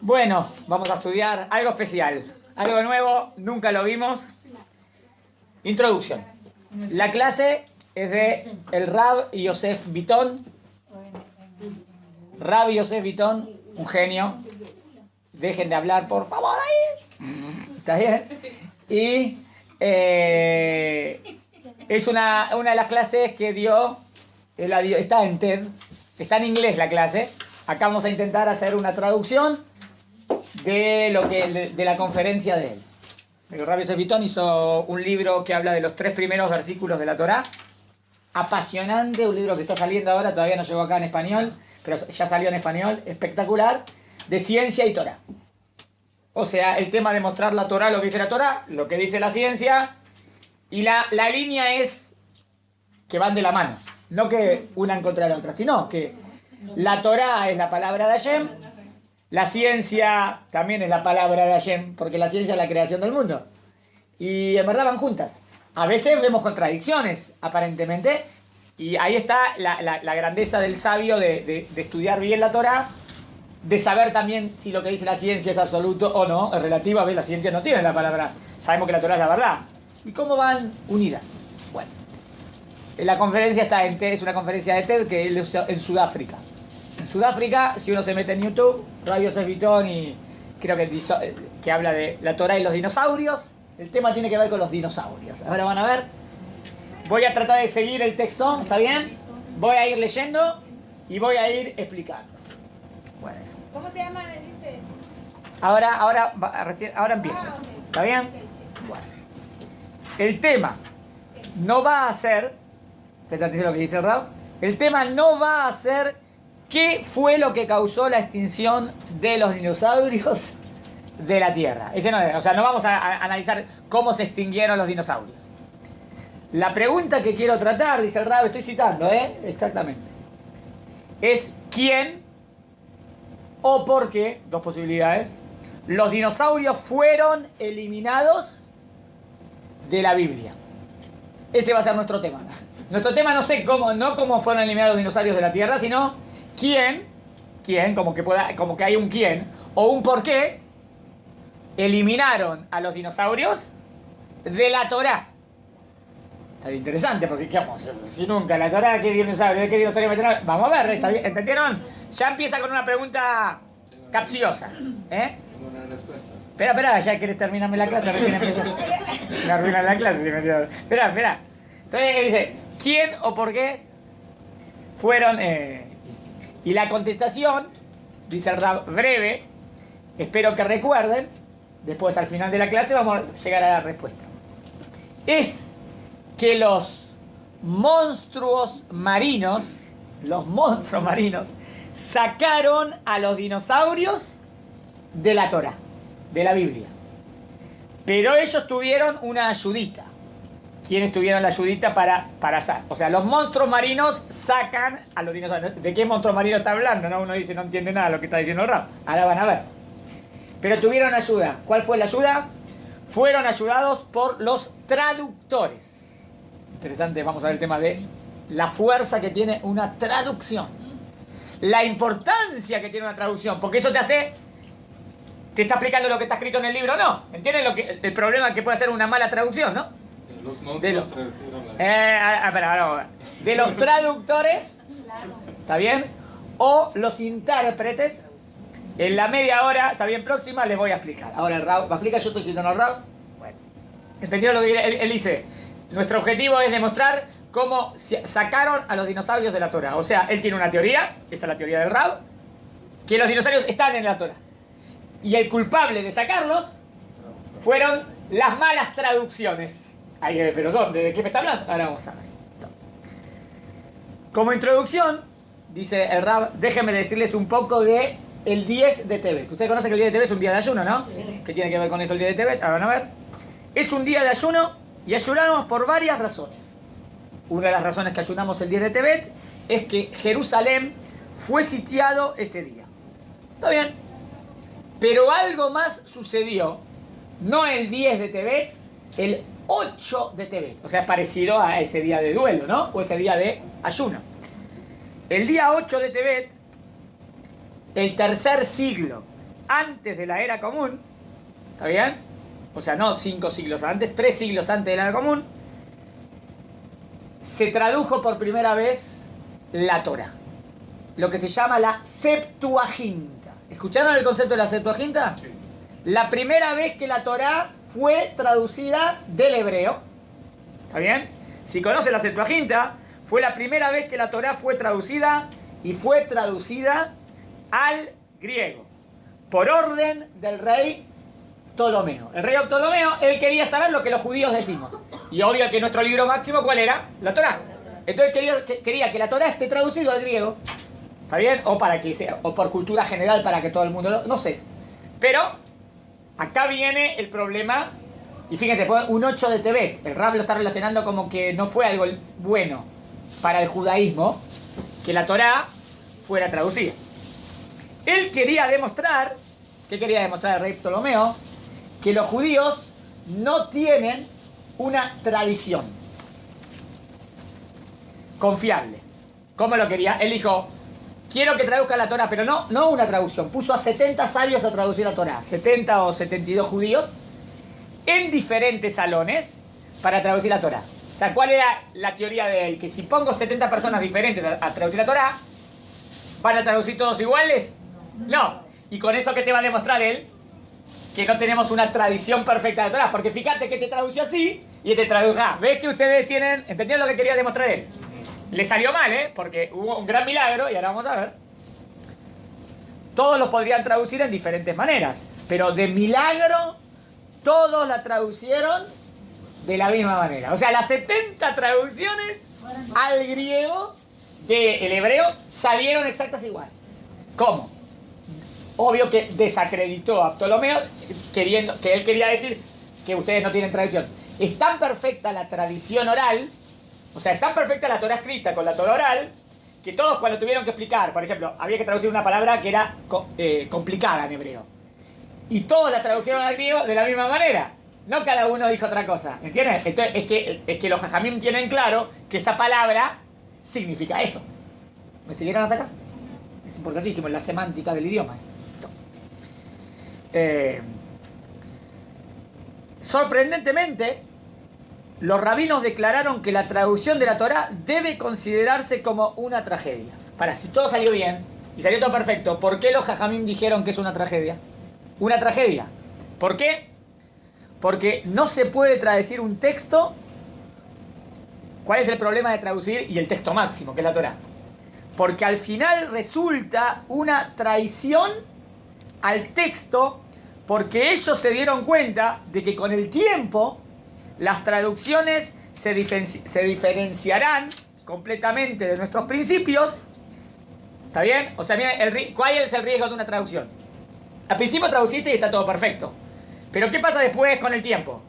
Bueno, vamos a estudiar algo especial, algo nuevo, nunca lo vimos. Introducción. La clase es de el Rab Yosef Bitton. Rab Yosef Bitton, un genio. Dejen de hablar, por favor, ahí. ¿Está bien? Y es una de las clases que dio, está en TED, está en inglés la clase. Acá vamos a intentar hacer una traducción de la conferencia de él. El Rabbi Yosef Bitton hizo un libro que habla de los 3 primeros versículos de la Torá. Apasionante, un libro que está saliendo ahora, todavía no llegó acá en español, pero ya salió en español, espectacular, de ciencia y Torá. O sea, el tema de mostrar la Torá, lo que dice la Torá, lo que dice la ciencia, y la línea es que van de la mano. No que una en contra de la otra, sino que la Torá es la palabra de Hashem, la ciencia también es la palabra de Hashem, porque la ciencia es la creación del mundo. Y en verdad van juntas. A veces vemos contradicciones, aparentemente, y ahí está la grandeza del sabio de estudiar bien la Torá, de saber también si lo que dice la ciencia es absoluto o no, es relativo. A ver, la ciencia no tiene la palabra, sabemos que la Torá es la verdad. ¿Y cómo van unidas? Bueno, la conferencia está en TED, es una conferencia de TED que él hizo en Sudáfrica. En Sudáfrica, si uno se mete en YouTube, Rabbi Yosef Bitton, y creo que habla de la Torá y los dinosaurios. El tema tiene que ver con los dinosaurios. Ahora van a ver. Voy a tratar de seguir el texto, ¿está bien? Voy a ir leyendo y voy a ir explicando. Bueno, eso. ¿Cómo se llama? Dice. Ahora empiezo. Okay. ¿Está bien? Okay, sí. Bueno. El tema no va a ser, fíjate atención a lo que dice el Rab, el tema no va a ser qué fue lo que causó la extinción de los dinosaurios de la Tierra. Ese no es, o sea, no vamos a analizar cómo se extinguieron los dinosaurios. La pregunta que quiero tratar, dice el Rab, estoy citando, exactamente, es quién o por qué, 2 posibilidades, los dinosaurios fueron eliminados de la Biblia. Ese va a ser nuestro tema. Nuestro tema no cómo fueron eliminados los dinosaurios de la Tierra, sino quién, como que hay un quién o un por qué eliminaron a los dinosaurios de la Torá. Está interesante, porque ¿qué vamos? Si nunca la Torá, ¿qué dinosaurio metieron? Vamos a ver, ¿está bien? ¿Entendieron? Ya empieza con una pregunta capciosa. Tengo una respuesta. Espera, ya querés terminarme la clase, recién empezó. Me arruinan la clase si me entiendes. Espera. Entonces dice, ¿quién o por qué fueron? Y la contestación, dice el Rab, breve, espero que recuerden, después al final de la clase vamos a llegar a la respuesta. Es que los monstruos marinos, sacaron a los dinosaurios de la Torá, de la Biblia. Pero ellos tuvieron una ayudita. ¿Quiénes tuvieron la ayudita para sacar? O sea, los monstruos marinos sacan a los dinosaurios. ¿De qué monstruo marino está hablando? ¿No? Uno dice, no entiende nada de lo que está diciendo el Rab. Ahora van a ver. Pero tuvieron ayuda. ¿Cuál fue la ayuda? Fueron ayudados por los traductores. Interesante, vamos a ver el tema de la fuerza que tiene una traducción. La importancia que tiene una traducción, porque eso te está explicando lo que está escrito en el libro, ¿no? ¿Entienden el problema que puede ser una mala traducción, no? Los monstruos traducieron de los traductores, ¿está bien? O los intérpretes. En la media hora, está bien, próxima, les voy a explicar. Ahora el Rab, ¿me explica? Yo estoy citando al Rab. Bueno, ¿entendieron lo que él dice? Nuestro objetivo es demostrar cómo sacaron a los dinosaurios de la Torá. O sea, él tiene una teoría, esa es la teoría del Rab, que los dinosaurios están en la Torá. Y el culpable de sacarlos fueron las malas traducciones. Ay, pero ¿dónde? ¿De qué me está hablando? Ahora vamos a ver. Como introducción, dice el Rab, déjenme decirles un poco de el 10 de Tebet. Ustedes conocen que el 10 de Tebet es un día de ayuno, ¿no? Sí. ¿Qué tiene que ver con esto el 10 de Tebet? Ahora van a ver. Es un día de ayuno y ayunamos por varias razones. Una de las razones que ayunamos el 10 de Tebet es que Jerusalén fue sitiado ese día. ¿Está bien? Pero algo más sucedió, no el 10 de Tebet, el 8 de Tebet. O sea, es parecido a ese día de duelo, ¿no? O ese día de ayuno. El día 8 de Tebet el tercer siglo antes de la era común, ¿está bien? O sea, no 5 siglos antes, 3 siglos antes de la era común, se tradujo por primera vez la Torá, lo que se llama la Septuaginta. ¿Escucharon el concepto de la Septuaginta? Sí. La primera vez que la Torá fue traducida del hebreo, ¿está bien? Si conocen la Septuaginta, fue la primera vez que la Torá fue traducida y fue traducida al griego, por orden del rey Ptolomeo. El rey Ptolomeo, él quería saber lo que los judíos decimos. Y obvio que nuestro libro máximo, ¿cuál era? La Torá. Entonces quería que la Torá esté traducido al griego, ¿está bien? O para que sea, o por cultura general para que todo el mundo no sé. Pero acá viene el problema, y fíjense, fue un 8 de Tebet. El Rab lo está relacionando como que no fue algo bueno para el judaísmo que la Torá fuera traducida. Él quería demostrar, ¿qué quería demostrar el rey Ptolomeo? Que los judíos no tienen una tradición confiable. ¿Cómo lo quería? Él dijo, quiero que traduzca la Torá, pero no una traducción. Puso a 70 sabios a traducir la Torá, 70 o 72 judíos, en diferentes salones para traducir la Torá. O sea, ¿cuál era la teoría de él? Que si pongo 70 personas diferentes a traducir la Torá, ¿van a traducir todos iguales? No. ¿Y con eso qué te va a demostrar él? Que no tenemos una tradición perfecta de Torá. Porque fíjate que te tradució así y te tradujo. ¿Ves que ustedes tienen... ¿Entendieron lo que quería demostrar él? Le salió mal, porque hubo un gran milagro y ahora vamos a ver. Todos lo podrían traducir en diferentes maneras. Pero de milagro, todos la traducieron de la misma manera. O sea, las 70 traducciones al griego del hebreo salieron exactas igual. ¿Cómo? Obvio que desacreditó a Ptolomeo, que él quería decir que ustedes no tienen tradición. Es tan perfecta la tradición oral, o sea, es tan perfecta la Torá escrita con la Torá oral, que todos cuando tuvieron que explicar, por ejemplo, había que traducir una palabra que era complicada en hebreo. Y todos la tradujeron al griego de la misma manera. No cada uno dijo otra cosa, ¿entiendes? Entonces, es que los jajamim tienen claro que esa palabra significa eso. ¿Me siguieron hasta acá? Es importantísimo en la semántica del idioma esto. Sorprendentemente, los rabinos declararon que la traducción de la Torá debe considerarse como una tragedia. Para, si todo salió bien y salió todo perfecto, ¿por qué los jajamim dijeron que es una tragedia? Una tragedia. ¿Por qué? Porque no se puede traducir un texto. ¿Cuál es el problema de traducir y el texto máximo, que es la Torá? Porque al final resulta una traición al texto, porque ellos se dieron cuenta de que con el tiempo las traducciones se diferenciarán completamente de nuestros principios. ¿Está bien? O sea, miren, ¿cuál es el riesgo de una traducción? Al principio traduciste y está todo perfecto. Pero ¿qué pasa después con el tiempo?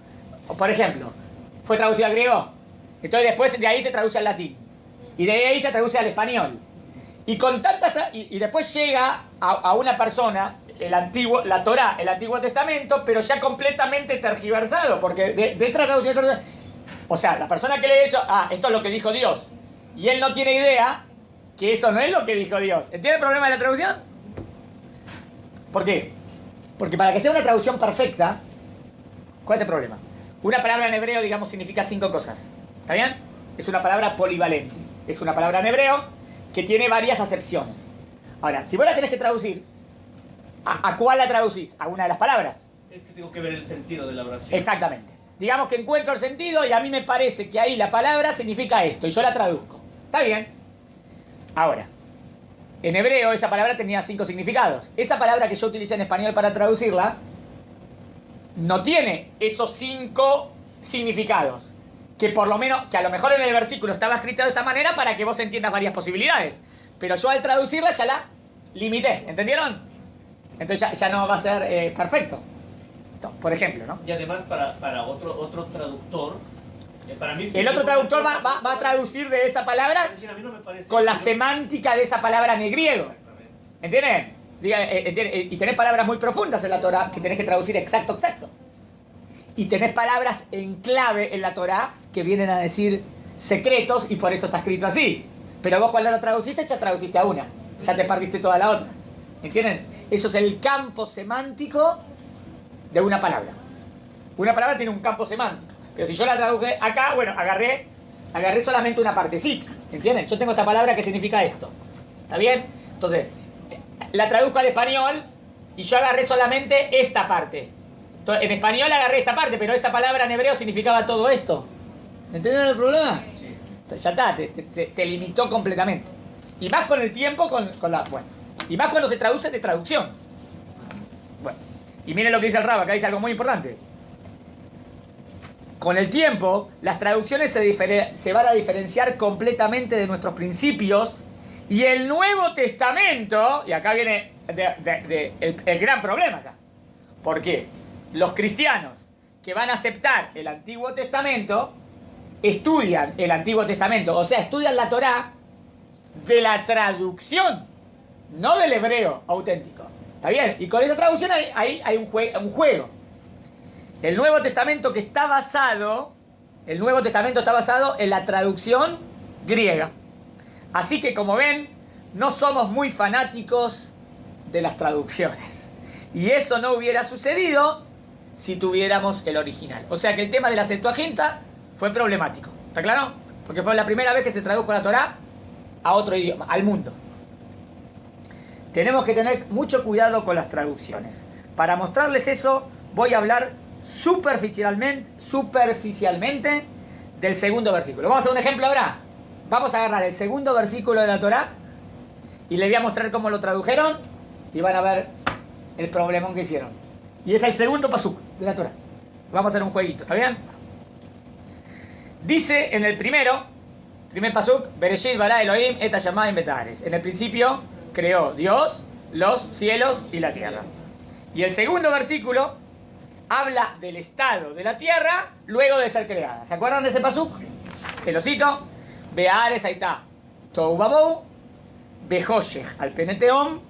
Por ejemplo, fue traducido al griego, entonces después de ahí se traduce al latín. Y de ahí se traduce al español. Y con tantas y después llega a una persona la Torá, el Antiguo Testamento, pero ya completamente tergiversado, porque de traducción, o sea, la persona que lee eso, esto es lo que dijo Dios, y él no tiene idea que eso no es lo que dijo Dios. ¿Entiende el problema de la traducción? ¿Por qué? Porque para que sea una traducción perfecta, ¿cuál es el problema? Una palabra en hebreo, digamos, significa 5 cosas. ¿Está bien? Es una palabra polivalente. Es una palabra en hebreo que tiene varias acepciones. Ahora, si vos la tenés que traducir, ¿a cuál la traducís? A una de las palabras. Es que tengo que ver el sentido de la oración. Exactamente. Digamos que encuentro el sentido y a mí me parece que ahí la palabra significa esto y yo la traduzco. ¿Está bien? Ahora, en hebreo esa palabra tenía 5 significados. Esa palabra que yo utilicé en español para traducirla no tiene esos 5 significados. Que por lo menos, que a lo mejor en el versículo estaba escrito de esta manera para que vos entiendas varias posibilidades. Pero yo al traducirla ya la limité. ¿Entendieron? Entonces ya no va a ser perfecto. Por ejemplo, ¿no? Y además para otro traductor, para mí... El otro traductor va a traducir de esa palabra con la semántica de esa palabra en el griego. ¿Entienden? Y tenés palabras muy profundas en la Torá que tenés que traducir exacto. Y tenés palabras en clave en la Torá que vienen a decir secretos y por eso está escrito así. Pero vos cuando lo traduciste, ya traduciste a una. Ya te perdiste toda la otra. ¿Entienden? Eso es el campo semántico de una palabra. Una palabra tiene un campo semántico. Pero si yo la traduje acá, bueno, agarré solamente una partecita. ¿Entienden? Yo tengo esta palabra que significa esto. ¿Está bien? Entonces, la traduzco al español y yo agarré solamente esta parte. Entonces, en español agarré esta parte, pero esta palabra en hebreo significaba todo esto. ¿Entendieron el problema? Sí. Entonces, ya está, te limitó completamente. Y más con el tiempo, con la... Bueno, y más cuando se traduce de traducción. Bueno, y miren lo que dice el Rab, acá dice algo muy importante. Con el tiempo, las traducciones se van a diferenciar completamente de nuestros principios, y el Nuevo Testamento, y acá viene el gran problema acá. ¿Por qué? Los cristianos que van a aceptar el Antiguo Testamento, estudian el Antiguo Testamento, o sea, estudian la Torá de la traducción, no del hebreo auténtico. ¿Está bien? Y con esa traducción hay un juego. El Nuevo Testamento está basado en la traducción griega. Así que, como ven, no somos muy fanáticos de las traducciones. Y eso no hubiera sucedido si tuviéramos el original. O sea que el tema de la Septuaginta fue problemático. ¿Está claro? Porque fue la primera vez que se tradujo la Torá a otro idioma, al mundo. Tenemos que tener mucho cuidado con las traducciones. Para mostrarles eso, voy a hablar superficialmente del segundo versículo. Vamos a hacer un ejemplo ahora. Vamos a agarrar el segundo versículo de la Torá y les voy a mostrar cómo lo tradujeron y van a ver el problemón que hicieron. Y es el segundo pasuk de la Torá. Vamos a hacer un jueguito, ¿está bien? Dice en el primer pasuk, Bereshit bara Elohim et hashamayim betaaretz. En el principio creó Dios los cielos y la tierra. Y el segundo versículo habla del estado de la tierra luego de ser creada. ¿Se acuerdan de ese pasuk? Se lo cito. Be'aretz hayta tohu vabou, behoshech al pene tehom,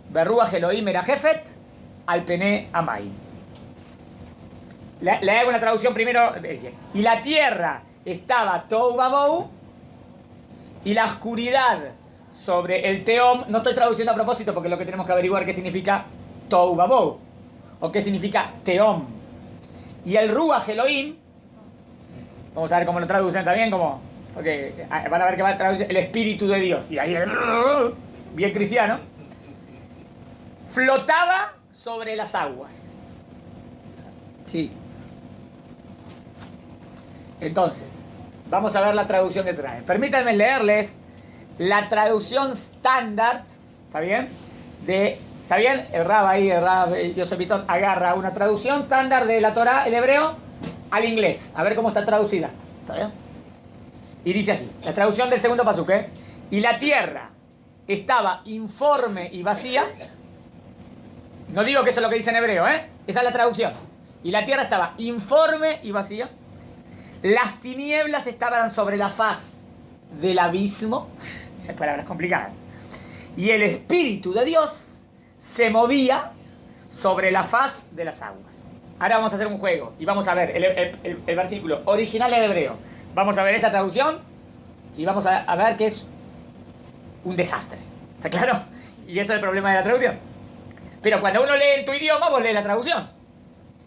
beruach Elohim merajefet al pene amay. Le hago una traducción primero. Y la tierra estaba tohu vabou, y la oscuridad sobre el tehom. No estoy traduciendo a propósito porque lo que tenemos que averiguar qué significa tohu vabou o qué significa tehom. Y el ruach Elohim, vamos a ver cómo lo traducen también, porque van a ver que va a traducir el Espíritu de Dios. Y ahí, bien cristiano, flotaba sobre las aguas. Sí. Entonces, vamos a ver la traducción que trae. Permítanme leerles la traducción estándar, ¿está bien? ¿Está bien? El Rab Yosef Bitton agarra una traducción estándar de la Torá, el hebreo, al inglés. A ver cómo está traducida. ¿Está bien? Y dice así, la traducción del segundo pasuk, ¿eh? Y la tierra estaba informe y vacía. No digo que eso es lo que dice en hebreo, ¿eh? Esa es la traducción. Y la tierra estaba informe y vacía. Las tinieblas estaban sobre la faz del abismo. Esas palabras complicadas. Y el Espíritu de Dios se movía sobre la faz de las aguas. Ahora vamos a hacer un juego y vamos a ver el versículo original en hebreo. Vamos a ver esta traducción y vamos a ver que es un desastre. ¿Está claro? Y eso es el problema de la traducción. Pero cuando uno lee en tu idioma, vos lees la traducción.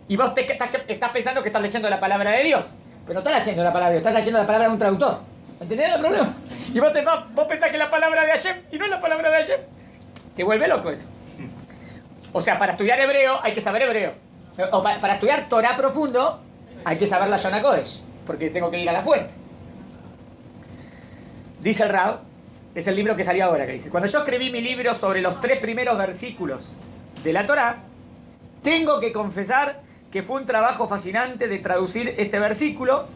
Y vos estás pensando que estás leyendo la palabra de Dios. Pero no estás leyendo la palabra de Dios, estás leyendo la palabra de un traductor. ¿Entendés el problema? Y vos pensás que es la palabra de Hashem y no es la palabra de Hashem. Te vuelve loco eso. O sea, para estudiar hebreo hay que saber hebreo. O para estudiar Torah profundo hay que saber la Shona Kodesh, porque tengo que ir a la fuente. Dice el Rab, es el libro que salió ahora, que dice: cuando yo escribí mi libro sobre los 3 primeros versículos de la Torá, tengo que confesar que fue un trabajo fascinante de traducir este versículo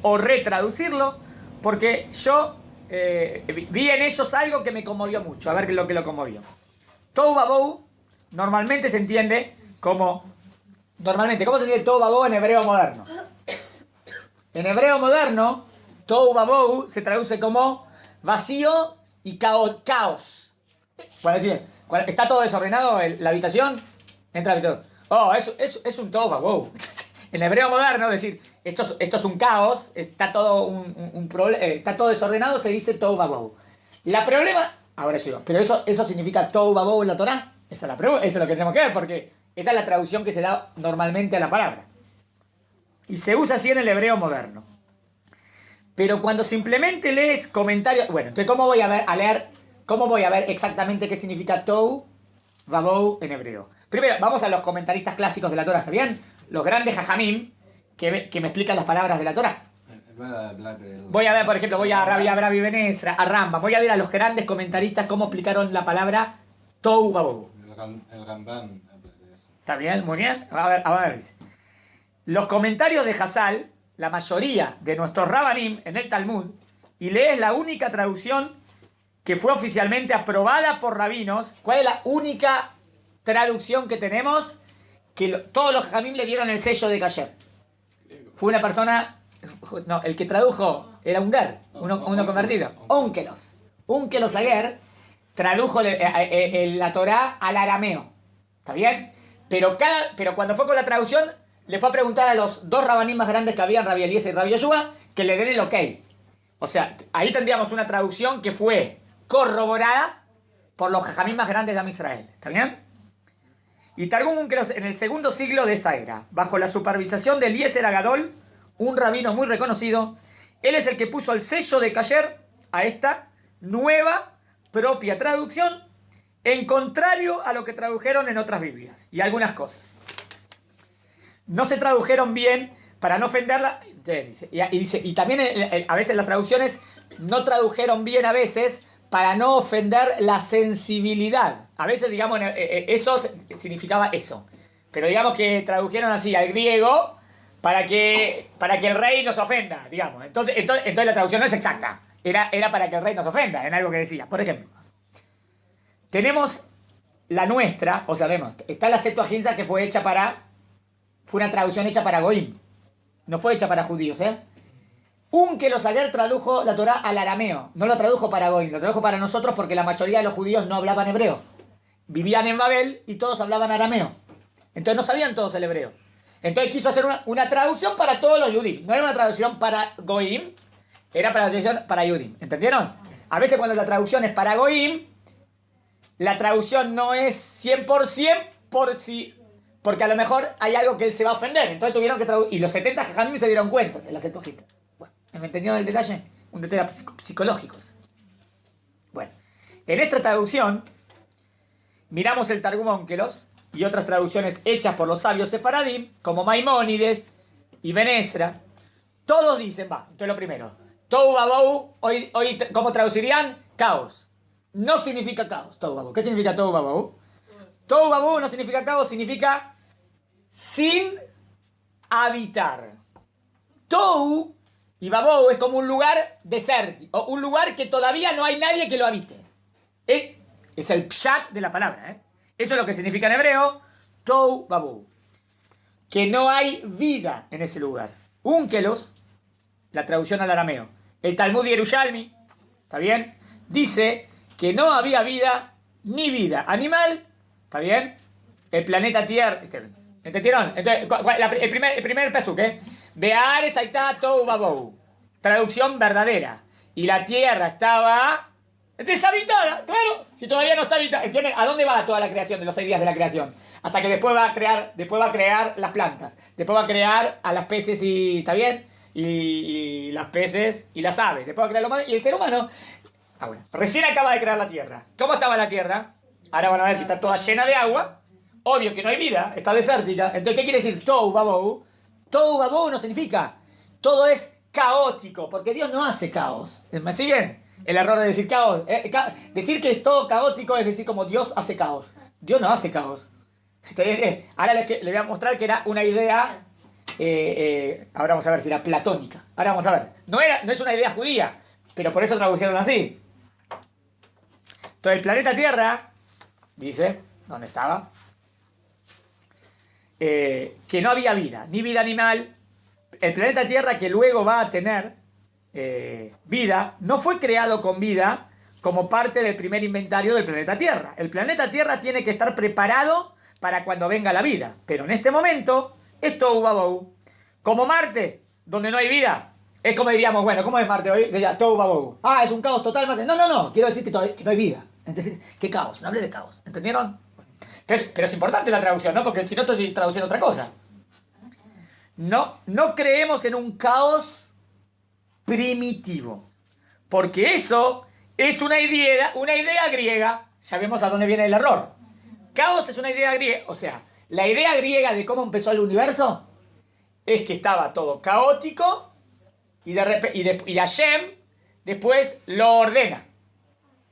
o retraducirlo, porque yo vi en ellos algo que me conmovió mucho. A ver qué es lo que lo conmovió. Tohu vabou normalmente se entiende como... ¿cómo se entiende Tohu vabou en hebreo moderno? En hebreo moderno, Tohu vabou se traduce como vacío y caos. Cuando está todo desordenado la habitación, entra la habitación. Oh, es un Tohu vabou. En hebreo moderno, decir, esto es un caos, está todo está todo desordenado, se dice Tohu vabou. La problema, ahora sí, pero eso significa Tohu vabou en la Torá. Esa es la pregunta, eso es lo que tenemos que ver, porque esta es la traducción que se da normalmente a la palabra. Y se usa así en el hebreo moderno. Pero cuando simplemente lees comentarios... Bueno, entonces, ¿cómo voy a leer? ¿Cómo voy a ver exactamente qué significa Tohu Vabou en hebreo? Primero, vamos a los comentaristas clásicos de la Torah, ¿está bien? Los grandes jajamim que me explican las palabras de la Torah. Voy a ver, por ejemplo, voy a Rabbi Ben Ezra, a Rambam, voy a ver a los grandes comentaristas cómo explicaron la palabra Tohu Vabou. El Ramban habla de eso. ¿Está bien? Muy bien. A ver. Los comentarios de Hassal, la mayoría de nuestros Rabbanim en el Talmud, y lees la única traducción que fue oficialmente aprobada por rabinos. ¿Cuál es la única traducción que tenemos? Que todos los Jajamim le dieron el sello de Kasher. Fue una persona... No, el que tradujo era un ger, uno convertido. Onkelos Aguer tradujo la Torá al arameo. ¿Está bien? Pero cuando fue con la traducción, le fue a preguntar a los dos rabanim más grandes que habían, Rabbi Eliezer y Rabbi Yoshua, que le den el ok. O sea, ahí tendríamos una traducción que fue corroborada por los jajamim más grandes de Am Israel. ¿Está bien? Y Targum Onkelos, en el segundo siglo de esta era, bajo la supervisación de Eliezer Agadol, un rabino muy reconocido, él es el que puso el sello de Kasher a esta nueva propia traducción, en contrario a lo que tradujeron en otras Biblias y algunas cosas. No se tradujeron bien para no ofenderla. Y también a veces las traducciones no tradujeron bien a veces para no ofender la sensibilidad. A veces, digamos, eso significaba eso. Pero digamos que tradujeron así al griego para que el rey nos ofenda, digamos. Entonces la traducción no es exacta. Era para que el rey nos ofenda, en algo que decía. Por ejemplo, tenemos la nuestra, o sea, vemos, está la Septuaginta que fue una traducción hecha para Goim. No fue hecha para judíos, ¿eh? Onkelos Aguer tradujo la Torá al arameo. No lo tradujo para Goim, lo tradujo para nosotros porque la mayoría de los judíos no hablaban hebreo. Vivían en Babel y todos hablaban arameo. Entonces no sabían todos el hebreo. Entonces quiso hacer una traducción para todos los Yudim. No era una traducción para Goim, era para la traducción para Yudim. ¿Entendieron? A veces cuando la traducción es para Goim, la traducción no es 100% porque a lo mejor hay algo que él se va a ofender. Entonces tuvieron que traducir. Y los 70 jajamim se dieron cuenta en la Septuaginta. Bueno, ¿me entendieron el detalle? Un detalle psicológico. Bueno, en esta traducción miramos el Targum Onkelos y otras traducciones hechas por los sabios sefaradim, como Maimónides y Ben Ezra. Todos dicen, entonces lo primero, Tohu Vabou, hoy ¿cómo traducirían? Caos. No significa caos, Tohu Vabou. ¿Qué significa Tohu Vabou? Tohu Vabou no significa caos, significa sin habitar. Tohu y Vabou es como un lugar desértico, o un lugar que todavía no hay nadie que lo habite. Es el pshat de la palabra, ¿eh? Eso es lo que significa en hebreo, Tohu Vabou. Que no hay vida en ese lugar. Onkelos, la traducción al arameo. El Talmud Yerushalmi, ¿está bien? Dice que no había vida, ni vida animal, ¿está bien? El planeta Tierra, ¿entendieron? Entonces, el primer pasuk, Be'aretz hayta tohu vabou. Traducción verdadera. Y la tierra estaba deshabitada, claro. Si todavía no está habitada, ¿entienden? ¿A dónde va toda la creación de los 6 días de la creación? Hasta que después va a crear las plantas. Después va a crear a las peces y, ¿está bien? Y las peces y las aves. Después va a crear lo humano y el ser humano. Bueno, recién acaba de crear la tierra. ¿Cómo estaba la tierra? Ahora van a ver que está toda llena de agua. Obvio que no hay vida, está desértica. Entonces, ¿qué quiere decir Tohu Vabou? Tohu Vabou no significa todo es caótico, porque Dios no hace caos. ¿Me siguen? El error de decir caos. Decir que es todo caótico es decir como Dios hace caos. Dios no hace caos. Ahora le voy a mostrar que era una idea, ahora vamos a ver si era platónica. Ahora vamos a ver. No es una idea judía, pero por eso tradujeron así. Entonces el planeta Tierra, dice, ¿dónde estaba? Que no había vida, ni vida animal. El planeta Tierra, que luego va a tener vida, no fue creado con vida como parte del primer inventario del planeta Tierra. El planeta Tierra tiene que estar preparado para cuando venga la vida, pero en este momento es Tohu Vabou. Como Marte, donde no hay vida, es como diríamos, bueno, ¿cómo es Marte hoy? Diría Tohu Vabou. Ah, es un caos total Marte. No, quiero decir que no hay vida. Entonces, ¿qué caos? No hablé de caos, ¿entendieron? Pero es importante la traducción, ¿no? Porque si no estoy traduciendo otra cosa. No creemos en un caos primitivo. Porque eso es una idea griega. Ya vemos a dónde viene el error. Caos es una idea griega. O sea, la idea griega de cómo empezó el universo es que estaba todo caótico y Hashem después lo ordena.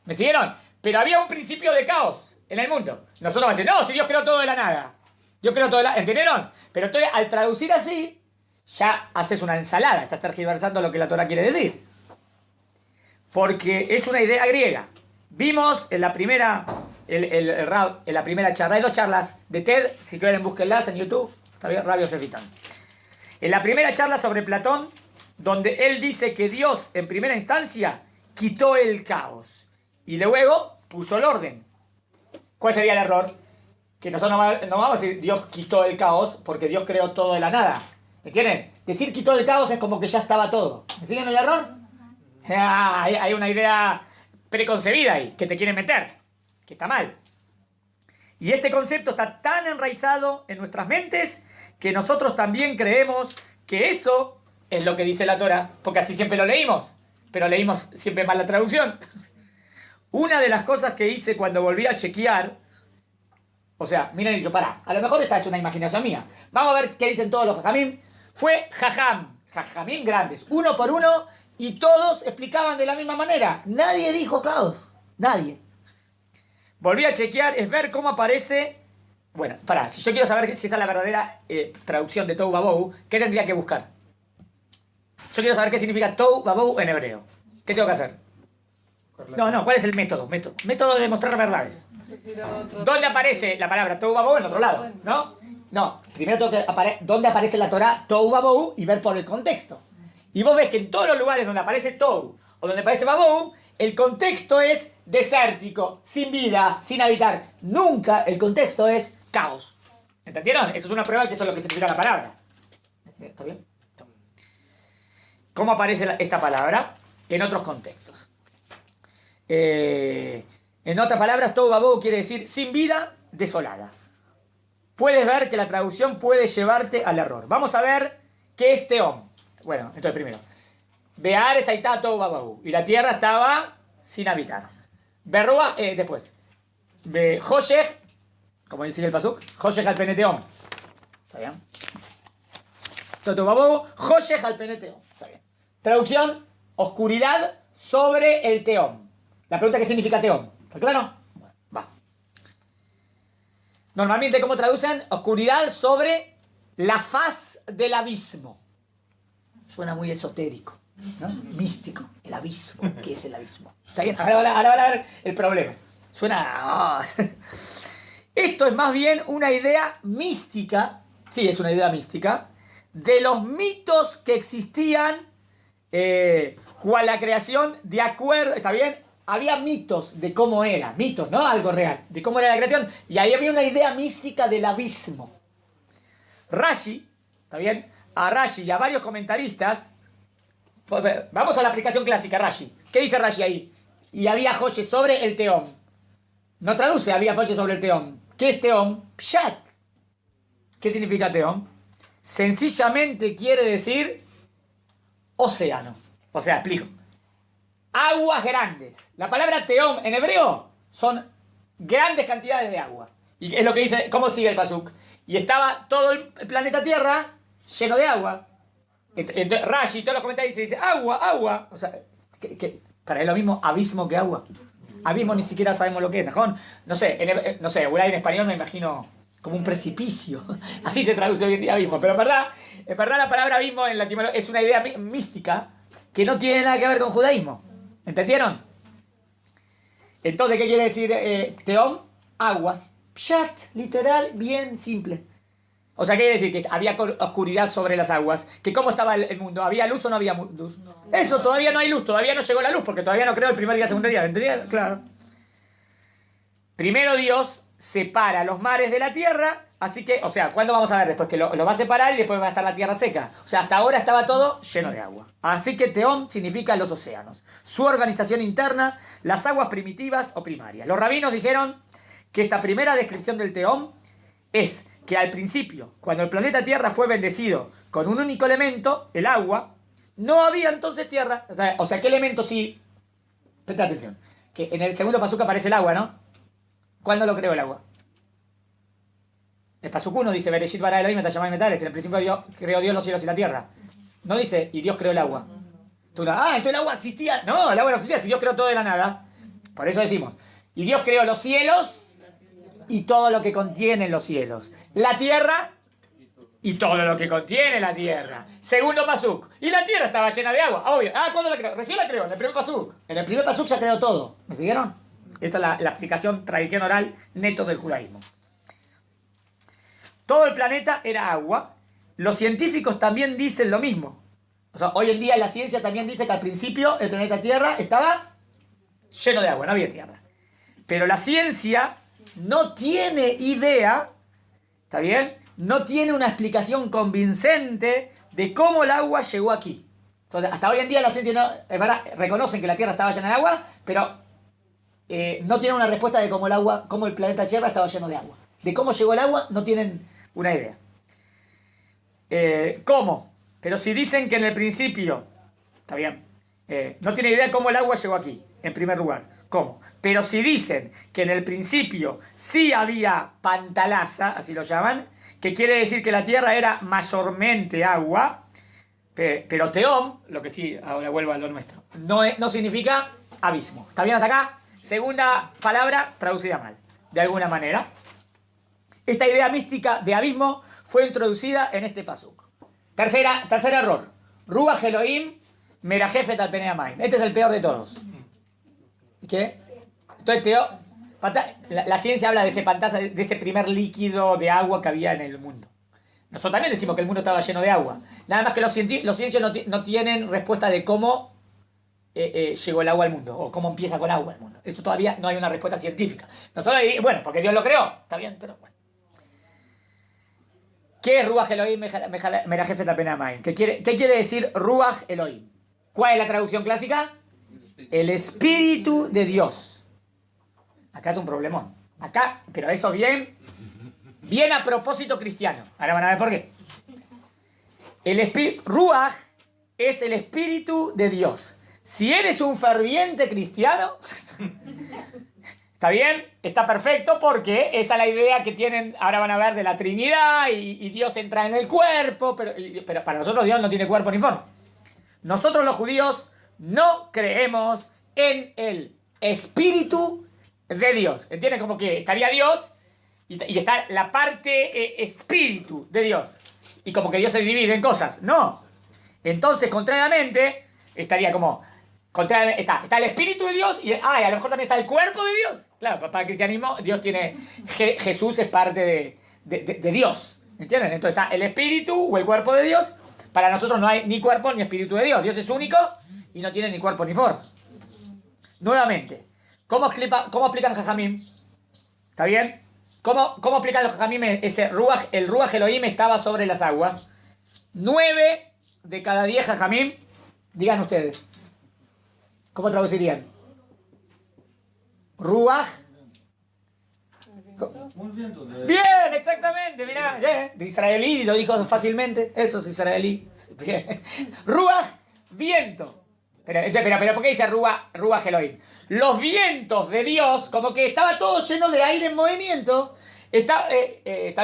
¿Me siguieron? Pero había un principio de caos en el mundo. Nosotros vamos a decir, no, si Dios creó todo de la nada. Dios creó todo de la... ¿Entendieron? Pero entonces, al traducir así, ya haces una ensalada. Estás tergiversando lo que la Torah quiere decir. Porque es una idea griega. Vimos en la primera... en la primera charla, hay 2 charlas de TED, si quieren búsquenlas en YouTube, está bien, Rabbi Yosef Vitán. En la primera charla sobre Platón, donde él dice que Dios en primera instancia quitó el caos y luego puso el orden. ¿Cuál sería el error? Que nosotros no vamos a decir Dios quitó el caos porque Dios creó todo de la nada. ¿Me entienden? Decir quitó el caos es como que ya estaba todo. ¿Me siguen el error? Hay una idea preconcebida ahí que te quieren meter, que está mal. Y este concepto está tan enraizado en nuestras mentes que nosotros también creemos que eso es lo que dice la Torah, porque así siempre lo leímos, pero leímos siempre mal la traducción. Una de las cosas que hice cuando volví a chequear, o sea, miren, yo pará, a lo mejor esta es una imaginación mía, vamos a ver qué dicen todos los jajamim, fue jajamim grandes, uno por uno, y todos explicaban de la misma manera, nadie dijo caos, nadie. Volví a chequear, es ver cómo aparece. Bueno, pará, si yo quiero saber si esa es la verdadera traducción de Tohu Vabou, ¿qué tendría que buscar? Yo quiero saber qué significa Tohu Vabou en hebreo. ¿Qué tengo que hacer? No, ¿cuál es el método? Método de demostrar verdades. ¿Dónde aparece la palabra Tohu Vabou? En otro lado, ¿no? No, primero tengo que dónde aparece la Torah Tohu Vabou y ver por el contexto. Y vos ves que en todos los lugares donde aparece Tohu o donde aparece Vabou, el contexto es desértico, sin vida, sin habitar. Nunca el contexto es caos. ¿Entendieron? Eso es una prueba de que eso es lo que significa la palabra. ¿Está bien? ¿Cómo aparece esta palabra? En otros contextos. En otras palabras, Tohu Vabou quiere decir sin vida, desolada. Puedes ver que la traducción puede llevarte al error. Vamos a ver qué es Teom. Bueno, entonces primero. Beares Aitá Tohu Vabou. Y la tierra estaba sin habitar. Berrua, después. Joshech, como dice el pasuk, Joshech al peneteón. ¿Está bien? Tohu Vabou, Joshech al peneteón. Está bien. Traducción, oscuridad sobre el teón. La pregunta es ¿qué significa teón? ¿Está claro? Bueno, va. Normalmente, ¿cómo traducen? Oscuridad sobre la faz del abismo. Suena muy esotérico, ¿no? Místico. El abismo. ¿Qué es el abismo? ¿Está bien? Ahora van a ver el problema. Suena... Esto es más bien una idea mística. Sí, es una idea mística. De los mitos que existían cual la creación de acuerdo... ¿Está bien? Había mitos de cómo era. Mitos, ¿no? Algo real. De cómo era la creación. Y ahí había una idea mística del abismo. Rashi, ¿está bien? A Rashi y a varios comentaristas... Vamos a la aplicación clásica, Rashi. ¿Qué dice Rashi ahí? Y había Joche sobre el Teom. No traduce, había Joche sobre el Teom. ¿Qué es Teom? Pshat. ¿Qué significa Teom? Sencillamente quiere decir océano. O sea, explico. Aguas grandes. La palabra Teom en hebreo son grandes cantidades de agua. Y es lo que dice, ¿cómo sigue el pasuk? Y estaba todo el planeta Tierra lleno de agua. Entonces Rashi y todos los comentarios dicen agua. O sea, para él lo mismo abismo que agua. Abismo ni siquiera sabemos lo que es. No sé, en español me imagino como un precipicio. Así se traduce hoy en día abismo. Pero en verdad la palabra abismo en latín es una idea mística que no tiene nada que ver con judaísmo. ¿Entendieron? Entonces, ¿qué quiere decir Teom? Aguas. Pshat, literal, bien simple. O sea, ¿qué quiere decir? Que había oscuridad sobre las aguas. ¿Que cómo estaba el mundo? ¿Había luz o no había luz? No. Eso, todavía no hay luz, todavía no llegó la luz, porque todavía no creó el primer día, segundo día. ¿Entendieron? Claro. Primero Dios separa los mares de la tierra, así que, o sea, ¿cuándo vamos a ver? Después que lo va a separar y después va a estar la tierra seca. O sea, hasta ahora estaba todo lleno de agua. Así que Teom significa los océanos. Su organización interna, las aguas primitivas o primarias. Los rabinos dijeron que esta primera descripción del Teom es que al principio, cuando el planeta Tierra fue bendecido con un único elemento, el agua, no había entonces tierra. O sea, ¿qué elemento sí? Presta atención. Que en el segundo pasuk aparece el agua, ¿no? ¿Cuándo lo creó el agua? El pasuk 1 dice, Bereshit bara Elohim et hashamayim et haaretz. En el principio creó Dios los cielos y la tierra. No dice, y Dios creó el agua. Entonces el agua existía. No, el agua no existía, si Dios creó todo de la nada. Por eso decimos, y Dios creó los cielos y todo lo que contiene los cielos. La tierra y todo lo que contiene la tierra. Segundo pasuk. Y la tierra estaba llena de agua. Obvio. ¿Cuándo la creó? Recién la creó, en el primer pasuk. En el primer pasuk ya creó todo. ¿Me siguieron? Esta es la explicación, tradición oral, neto del judaísmo. Todo el planeta era agua. Los científicos también dicen lo mismo. O sea, hoy en día la ciencia también dice que al principio el planeta Tierra estaba lleno de agua, no había tierra. Pero la ciencia no tiene idea, ¿está bien? No tiene una explicación convincente de cómo el agua llegó aquí. Entonces, hasta hoy en día la ciencia reconocen que la Tierra estaba llena de agua, pero no tienen una respuesta de cómo el planeta Tierra estaba lleno de agua. De cómo llegó el agua no tienen una idea. ¿Cómo? Pero si dicen que en el principio, está bien, no tiene idea cómo el agua llegó aquí, en primer lugar. ¿Cómo? Pero si dicen que en el principio sí había pantalaza, así lo llaman, que quiere decir que la tierra era mayormente agua, pero teom, lo que sí, ahora vuelvo a lo nuestro, no significa abismo. ¿Está bien hasta acá? Segunda palabra traducida mal, de alguna manera. Esta idea mística de abismo fue introducida en este pasuk. Tercer error. Ruach Elohim merajefet al penei hamayim. Este es el peor de todos. ¿Qué? Entonces, la ciencia habla de ese pantaza, de ese primer líquido de agua que había en el mundo. Nosotros también decimos que el mundo estaba lleno de agua. Nada más que los ciencias no tienen respuesta de cómo llegó el agua al mundo, o cómo empieza con agua el mundo. Eso todavía no hay una respuesta científica. Nosotros, bueno, porque Dios lo creó. Está bien, pero bueno. ¿Qué es Ruach Elohim merajefet al penei hamayim? ¿Qué quiere decir Ruach Elohim? ¿Cuál es la traducción clásica? El Espíritu de Dios. Acá es un problemón. Acá, pero eso bien a propósito cristiano. Ahora van a ver por qué. Ruach es el Espíritu de Dios. Si eres un ferviente cristiano, está bien, está perfecto, porque esa es la idea que tienen, ahora van a ver, de la Trinidad, y Dios entra en el cuerpo, pero para nosotros Dios no tiene cuerpo ni forma. Nosotros los judíos no creemos en el Espíritu de Dios. ¿Entienden? Como que estaría Dios y está la parte Espíritu de Dios. Y como que Dios se divide en cosas. No. Entonces, contrariamente, estaría como... Está el Espíritu de Dios y a lo mejor también está el cuerpo de Dios. Claro, para el cristianismo Dios tiene... Jesús es parte de Dios. ¿Entienden? Entonces está el Espíritu o el cuerpo de Dios. Para nosotros no hay ni cuerpo ni Espíritu de Dios. Dios es único y no tiene ni cuerpo ni forma. Nuevamente, ¿cómo explican Jajamim? ¿Está bien? ¿Cómo explican los Jajamim ese Ruach? El Ruach Elohim estaba sobre las aguas. 9 de cada 10 Jajamim, digan ustedes, ¿cómo traducirían? Ruach. Bien, exactamente, mirá, de israelí, lo dijo fácilmente, eso es israelí. Bien. Ruach, viento. Pero ¿por qué dice Ruach Elohim? Los vientos de Dios, como que estaba todo lleno de aire en movimiento, está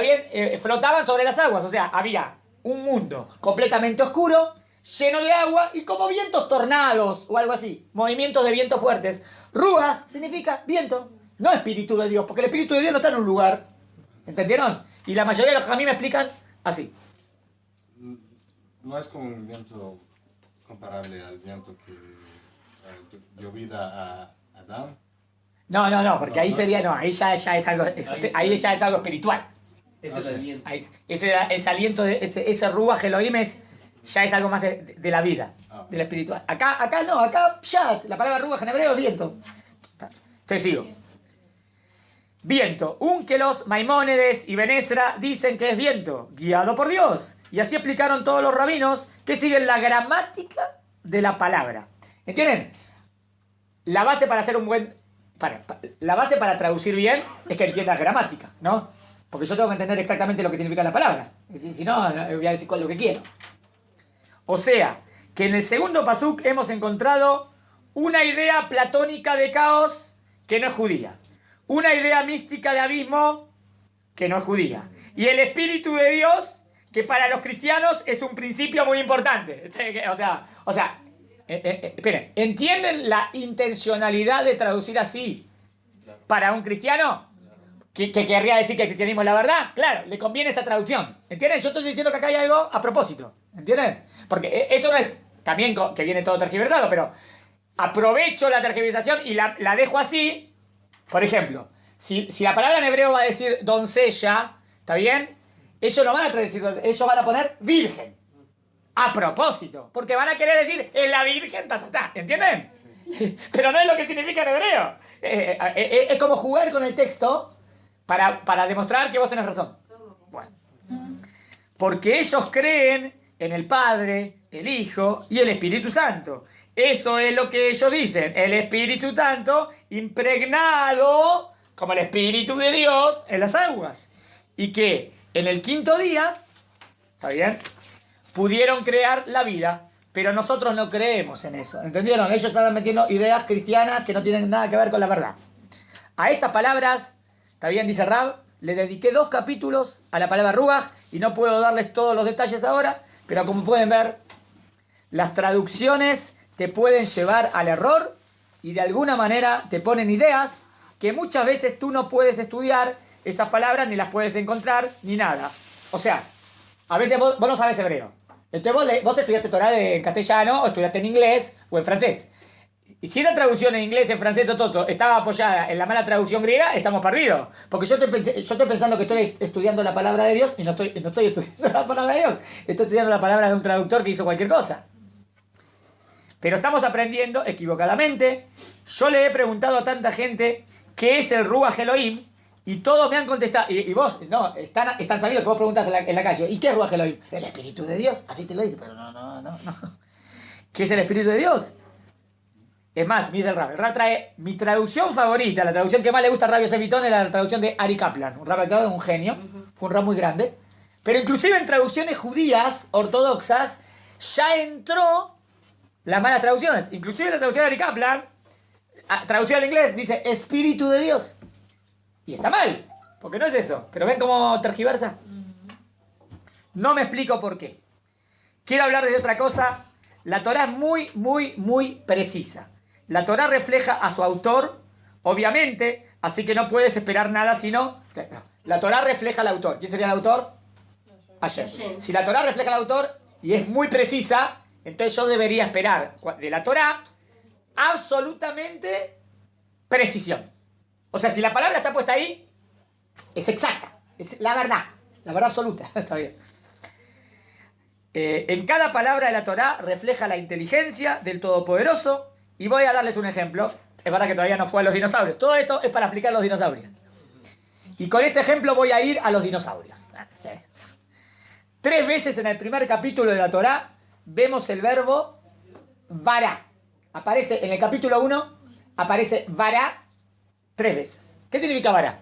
bien, flotaban sobre las aguas, o sea, había un mundo completamente oscuro, lleno de agua, y como vientos tornados o algo así, movimientos de vientos fuertes. Ruach significa viento, no Espíritu de Dios, porque el Espíritu de Dios no está en un lugar. ¿Entendieron? Y la mayoría de los jajamim me explican así. No es como un viento comparable al viento que dio vida a Adán. No, porque ahí sería, no, ahí ya es algo, ahí ya es algo espiritual. Es el aliento. Ese aliento, ese Ruach Elohim ya es algo más de la vida, de la espiritual. Acá no, acá Pshat, la palabra Ruach en hebreo es viento. Te sigo. Viento. Unkelos, Maimónides y Benesra dicen que es viento, guiado por Dios. Y así explicaron todos los rabinos que siguen la gramática de la palabra. ¿Entienden? La base para hacer un buen la base para traducir bien es que entiendas gramática, ¿no? Porque yo tengo que entender exactamente lo que significa la palabra. Si no, voy a decir lo que quiero. O sea, que en el segundo pasuk hemos encontrado una idea platónica de caos que no es judía. Una idea mística de abismo que no es judía. Y el Espíritu de Dios, que para los cristianos es un principio muy importante. Esperen, ¿entienden la intencionalidad de traducir así para un cristiano? ¿Que querría decir que el cristianismo es la verdad? Claro, le conviene esta traducción. ¿Entienden? Yo estoy diciendo que acá hay algo a propósito. ¿Entienden? Porque eso no es también que viene todo tergiversado, pero aprovecho la tergiversación y la dejo así. Por ejemplo, si la palabra en hebreo va a decir doncella, ¿está bien? Ellos no van a traducir, ellos van a poner virgen. A propósito, porque van a querer decir es la virgen, ¿entienden? Pero no es lo que significa en hebreo. Es como jugar con el texto para demostrar que vos tenés razón. Bueno. Porque ellos creen en el Padre, el Hijo y el Espíritu Santo. Eso es lo que ellos dicen. El Espíritu Santo impregnado como el Espíritu de Dios en las aguas. Y que en el quinto día, ¿está bien?, pudieron crear la vida. Pero nosotros no creemos en eso. ¿Entendieron? Ellos están metiendo ideas cristianas que no tienen nada que ver con la verdad. A estas palabras, ¿está bien?, dice Rab, le dediqué 2 capítulos a la palabra Ruach y no puedo darles todos los detalles ahora, pero como pueden ver, las traducciones te pueden llevar al error y de alguna manera te ponen ideas que muchas veces tú no puedes estudiar esas palabras, ni las puedes encontrar, ni nada. O sea, a veces vos no sabes hebreo. Entonces vos estudiaste Torah en castellano, o estudiaste en inglés, o en francés. Y si esa traducción en inglés, en francés o todo estaba apoyada en la mala traducción griega, estamos perdidos. Porque yo estoy pensando que estoy estudiando la palabra de Dios y no estoy estudiando la palabra de Dios. Estoy estudiando la palabra de un traductor que hizo cualquier cosa. Pero estamos aprendiendo equivocadamente. Yo le he preguntado a tanta gente qué es el Ruach Elohim y todos me han contestado. Y vos, no, están sabiendo que vos preguntas en la calle. ¿Y qué es Ruach Elohim? El Espíritu de Dios. Así te lo dice, pero no. ¿Qué es el Espíritu de Dios? Es más, me dice el Rab. El Rab trae mi traducción favorita, la traducción que más le gusta a Rabbi Yosef Bitton es la traducción de Ari Kaplan. Un Rab un genio, fue un Rab muy grande. Pero inclusive en traducciones judías, ortodoxas, ya entró las malas traducciones. Inclusive la traducción de Ari Kaplan, traducción al inglés, dice Espíritu de Dios. Y está mal, porque no es eso. Pero ven cómo tergiversa. No me explico por qué. Quiero hablarles de otra cosa. La Torá es muy precisa. La Torá refleja a su autor, obviamente, así que no puedes esperar nada sino... La Torá refleja al autor. ¿Quién sería el autor? Hashem. Si la Torá refleja al autor y es muy precisa, entonces yo debería esperar de la Torá absolutamente precisión. O sea, si la palabra está puesta ahí, es exacta, es la verdad absoluta. Está bien. En cada palabra de la Torá refleja la inteligencia del Todopoderoso. Y voy a darles un ejemplo. Es verdad que todavía no fue a los dinosaurios. Todo esto es para explicar los dinosaurios. Y con este ejemplo voy a ir a los dinosaurios. 3 veces en el primer capítulo de la Torá vemos el verbo vará. Aparece en el capítulo 1, aparece vará 3 veces. ¿Qué significa vará?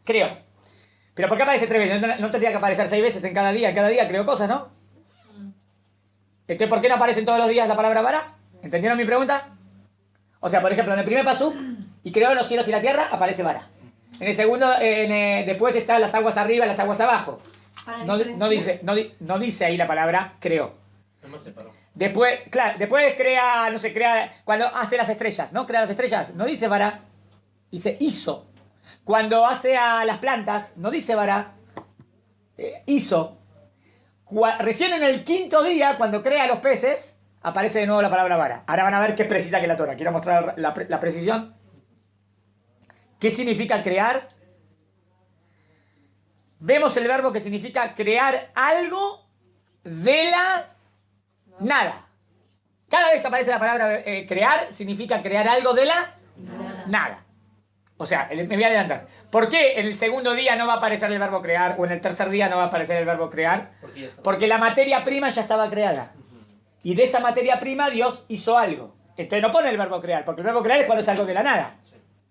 Creo. ¿Pero por qué aparece 3 veces? ¿No tendría que aparecer 6 veces en cada día? En cada día creo cosas, ¿no? Entonces, ¿por qué no aparecen todos los días la palabra vará? ¿Entendieron mi pregunta? O sea, por ejemplo, en el primer pasuk, y creó los cielos y la tierra, aparece vará. En el segundo, después están las aguas arriba y las aguas abajo. No dice ahí la palabra creó. Después, claro, después crea, no sé, cuando hace las estrellas, ¿no? Crea las estrellas, no dice vará, dice hizo. Cuando hace a las plantas, no dice vará, hizo. Recién en el quinto día, cuando crea a los peces, aparece de nuevo la palabra vará. Ahora van a ver qué precisa que la Torá. Quiero mostrar la precisión. ¿Qué significa crear? Vemos el verbo que significa crear algo de la nada. Cada vez que aparece la palabra crear, significa crear algo de la nada. O sea, me voy a adelantar. ¿Por qué en el segundo día no va a aparecer el verbo crear o en el tercer día no va a aparecer el verbo crear? Porque la materia prima ya estaba creada. Y de esa materia prima Dios hizo algo. Entonces no pone el verbo crear, porque el verbo crear es cuando es algo de la nada.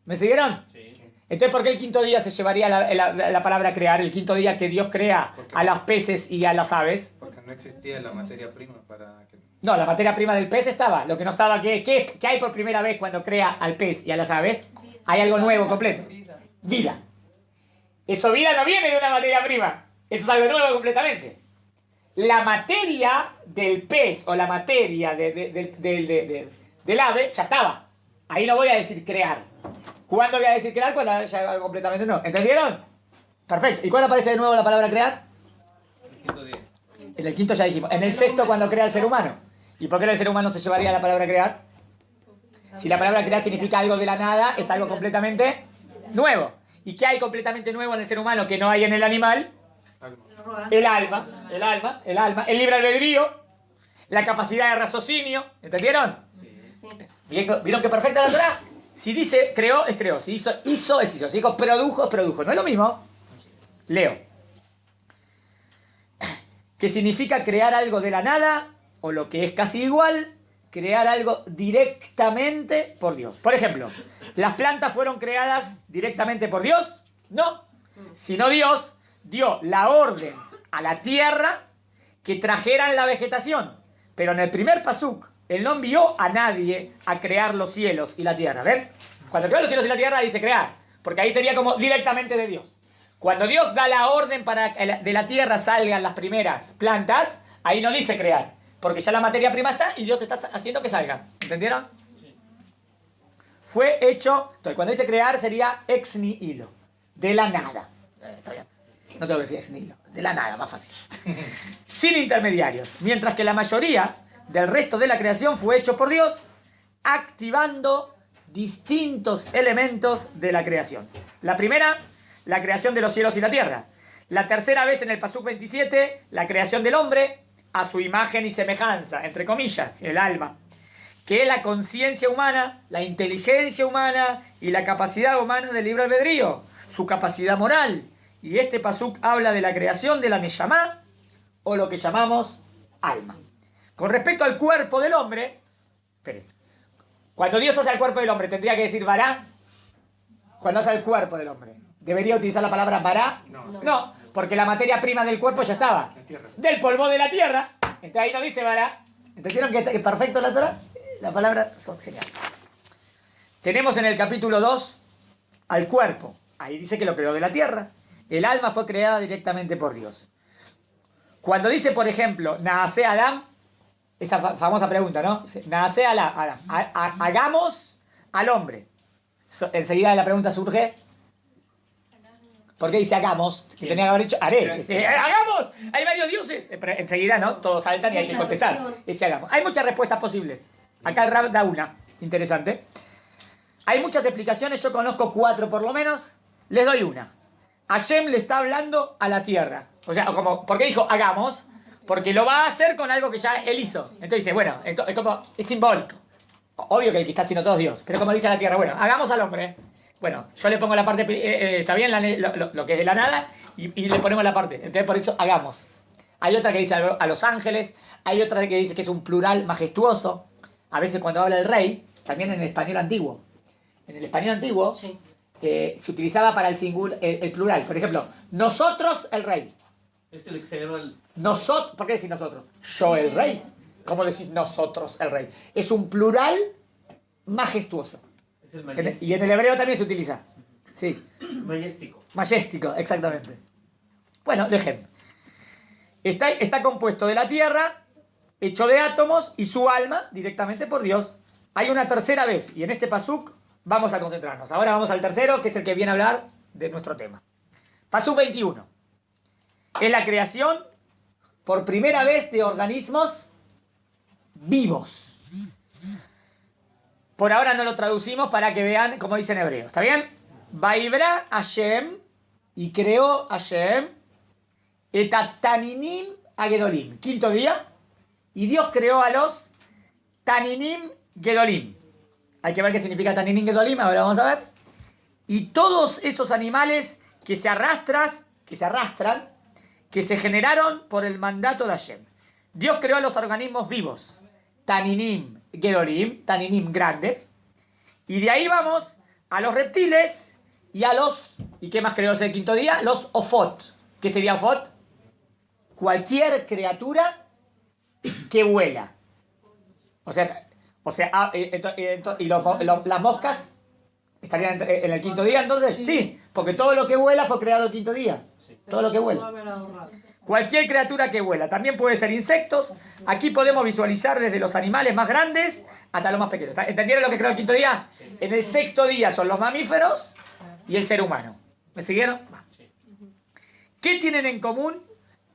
¿Me siguieron? Sí. Entonces, ¿por qué el quinto día se llevaría la palabra crear? El quinto día que Dios crea a los peces y a las aves. Porque no existía la materia prima para que... No, la materia prima del pez estaba. Lo que no estaba, ¿qué hay por primera vez cuando crea al pez y a las aves? Hay algo nuevo, completo. Vida. Eso vida no viene de una materia prima. Eso es algo nuevo completamente. La materia del pez o la materia del ave ya estaba. Ahí no voy a decir crear. ¿Cuándo voy a decir crear? Cuando haya algo completamente nuevo. ¿Entendieron? Perfecto. ¿Y cuándo aparece de nuevo la palabra crear? El quinto día. En el quinto ya dijimos. En el sexto cuando crea el ser humano. ¿Y por qué el ser humano se llevaría la palabra crear? Si la palabra crear significa algo de la nada, es algo completamente nuevo. ¿Y qué hay completamente nuevo en el ser humano que no hay en el animal? El alma, el libre albedrío, la capacidad de raciocinio. ¿Entendieron? Sí. ¿Vieron qué perfecta la Torah? Si dice creó, es creó. Si hizo, es hizo. Si dijo produjo, es produjo. ¿No es lo mismo? Leo. ¿Qué significa crear algo de la nada? O lo que es casi igual, crear algo directamente por Dios. Por ejemplo, ¿las plantas fueron creadas directamente por Dios? No. Sino Dios dio la orden a la tierra que trajeran la vegetación. Pero en el primer pasuk, Él no envió a nadie a crear los cielos y la tierra. ¿Ven? Cuando creó los cielos y la tierra dice crear, porque ahí sería como directamente de Dios. Cuando Dios da la orden para que de la tierra salgan las primeras plantas, ahí no dice crear, porque ya la materia prima está y Dios está haciendo que salga. ¿Entendieron? Fue hecho, entonces cuando dice crear sería ex nihilo, de la nada. Está bien. No tengo que decir ex nihilo, de la nada, más fácil. Sin intermediarios. Mientras que la mayoría del resto de la creación fue hecho por Dios, activando distintos elementos de la creación. La primera, la creación de los cielos y la tierra. La tercera vez en el pasuk 27, la creación del hombre a su imagen y semejanza, entre comillas, el alma, que es la conciencia humana, la inteligencia humana y la capacidad humana del libre albedrío, su capacidad moral. Y este pasuk habla de la creación de la Neshama, o lo que llamamos alma. Con respecto al cuerpo del hombre, esperen, cuando Dios hace el cuerpo del hombre, ¿tendría que decir vará? Cuando hace el cuerpo del hombre, ¿debería utilizar la palabra vará? No, porque la materia prima del cuerpo ya estaba, del polvo de la tierra. Entonces ahí no dice vará. ¿Entendieron que es perfecto la Torah? Las palabras son geniales. Tenemos en el capítulo 2 al cuerpo. Ahí dice que lo creó de la tierra. El alma fue creada directamente por Dios. Cuando dice, por ejemplo, Naase Adam, esa famosa pregunta, ¿no? Naase Adam, hagamos al hombre. Enseguida la pregunta surge, ¿por qué dice hagamos? Que tenía que haber dicho haré. ¡Hagamos! Hay varios dioses. Pero enseguida, ¿no? Todos saltan y hay que contestar. Dice hagamos. Hay muchas respuestas posibles. Acá el Rab da una. Interesante. Hay muchas explicaciones. Yo conozco 4 por lo menos. Les doy una. Hashem le está hablando a la tierra. O sea, como, ¿por qué dijo hagamos? Porque lo va a hacer con algo que ya él hizo. Entonces dice, bueno, es simbólico. Obvio que el que está haciendo todo es Dios. Pero como dice a la tierra, bueno, hagamos al hombre. Bueno, yo le pongo la parte, está bien lo que es de la nada, y le ponemos la parte. Entonces por eso hagamos. Hay otra que dice a los ángeles, hay otra que dice que es un plural majestuoso. A veces cuando habla el rey, también en el español antiguo. En el español antiguo Sí. Se utilizaba para el plural. Por ejemplo, nosotros el rey. Este le excedió el... Nosotros, ¿por qué decir nosotros? Yo el rey. ¿Cómo decir nosotros el rey? Es un plural majestuoso. Es el majestic. Y en el hebreo también se utiliza. Sí. Majestic. Majestic, exactamente. Bueno, dejen. Está compuesto de la tierra, hecho de átomos, y su alma directamente por Dios. Hay una tercera vez, y en este pasuk vamos a concentrarnos. Ahora vamos al tercero, que es el que viene a hablar de nuestro tema. Pasuk 21. Es la creación por primera vez de organismos vivos. Por ahora no lo traducimos para que vean cómo dice en hebreo. ¿Está bien? Vaibra Hashem, y creó Hashem, etataninim agedolim. Quinto día. Y Dios creó a los taninim gedolim. Hay que ver qué significa taninim gedolim, ahora vamos a ver. Y todos esos animales que se arrastran, que se generaron por el mandato de Hashem. Dios creó a los organismos vivos. Taninim, Gedolim, Taninim grandes. Y de ahí vamos a los reptiles y a los... ¿Y qué más creó ese quinto día? Los Ofot. ¿Qué sería Ofot? Cualquier criatura que vuela. Las moscas estarían en el quinto día, entonces sí, porque todo lo que vuela fue creado el quinto día. Todo lo que vuela. Cualquier criatura que vuela. También puede ser insectos. Aquí podemos visualizar desde los animales más grandes hasta los más pequeños. ¿Entendieron lo que creó el quinto día? En el sexto día son los mamíferos y el ser humano. ¿Me siguieron? ¿Qué tienen en común?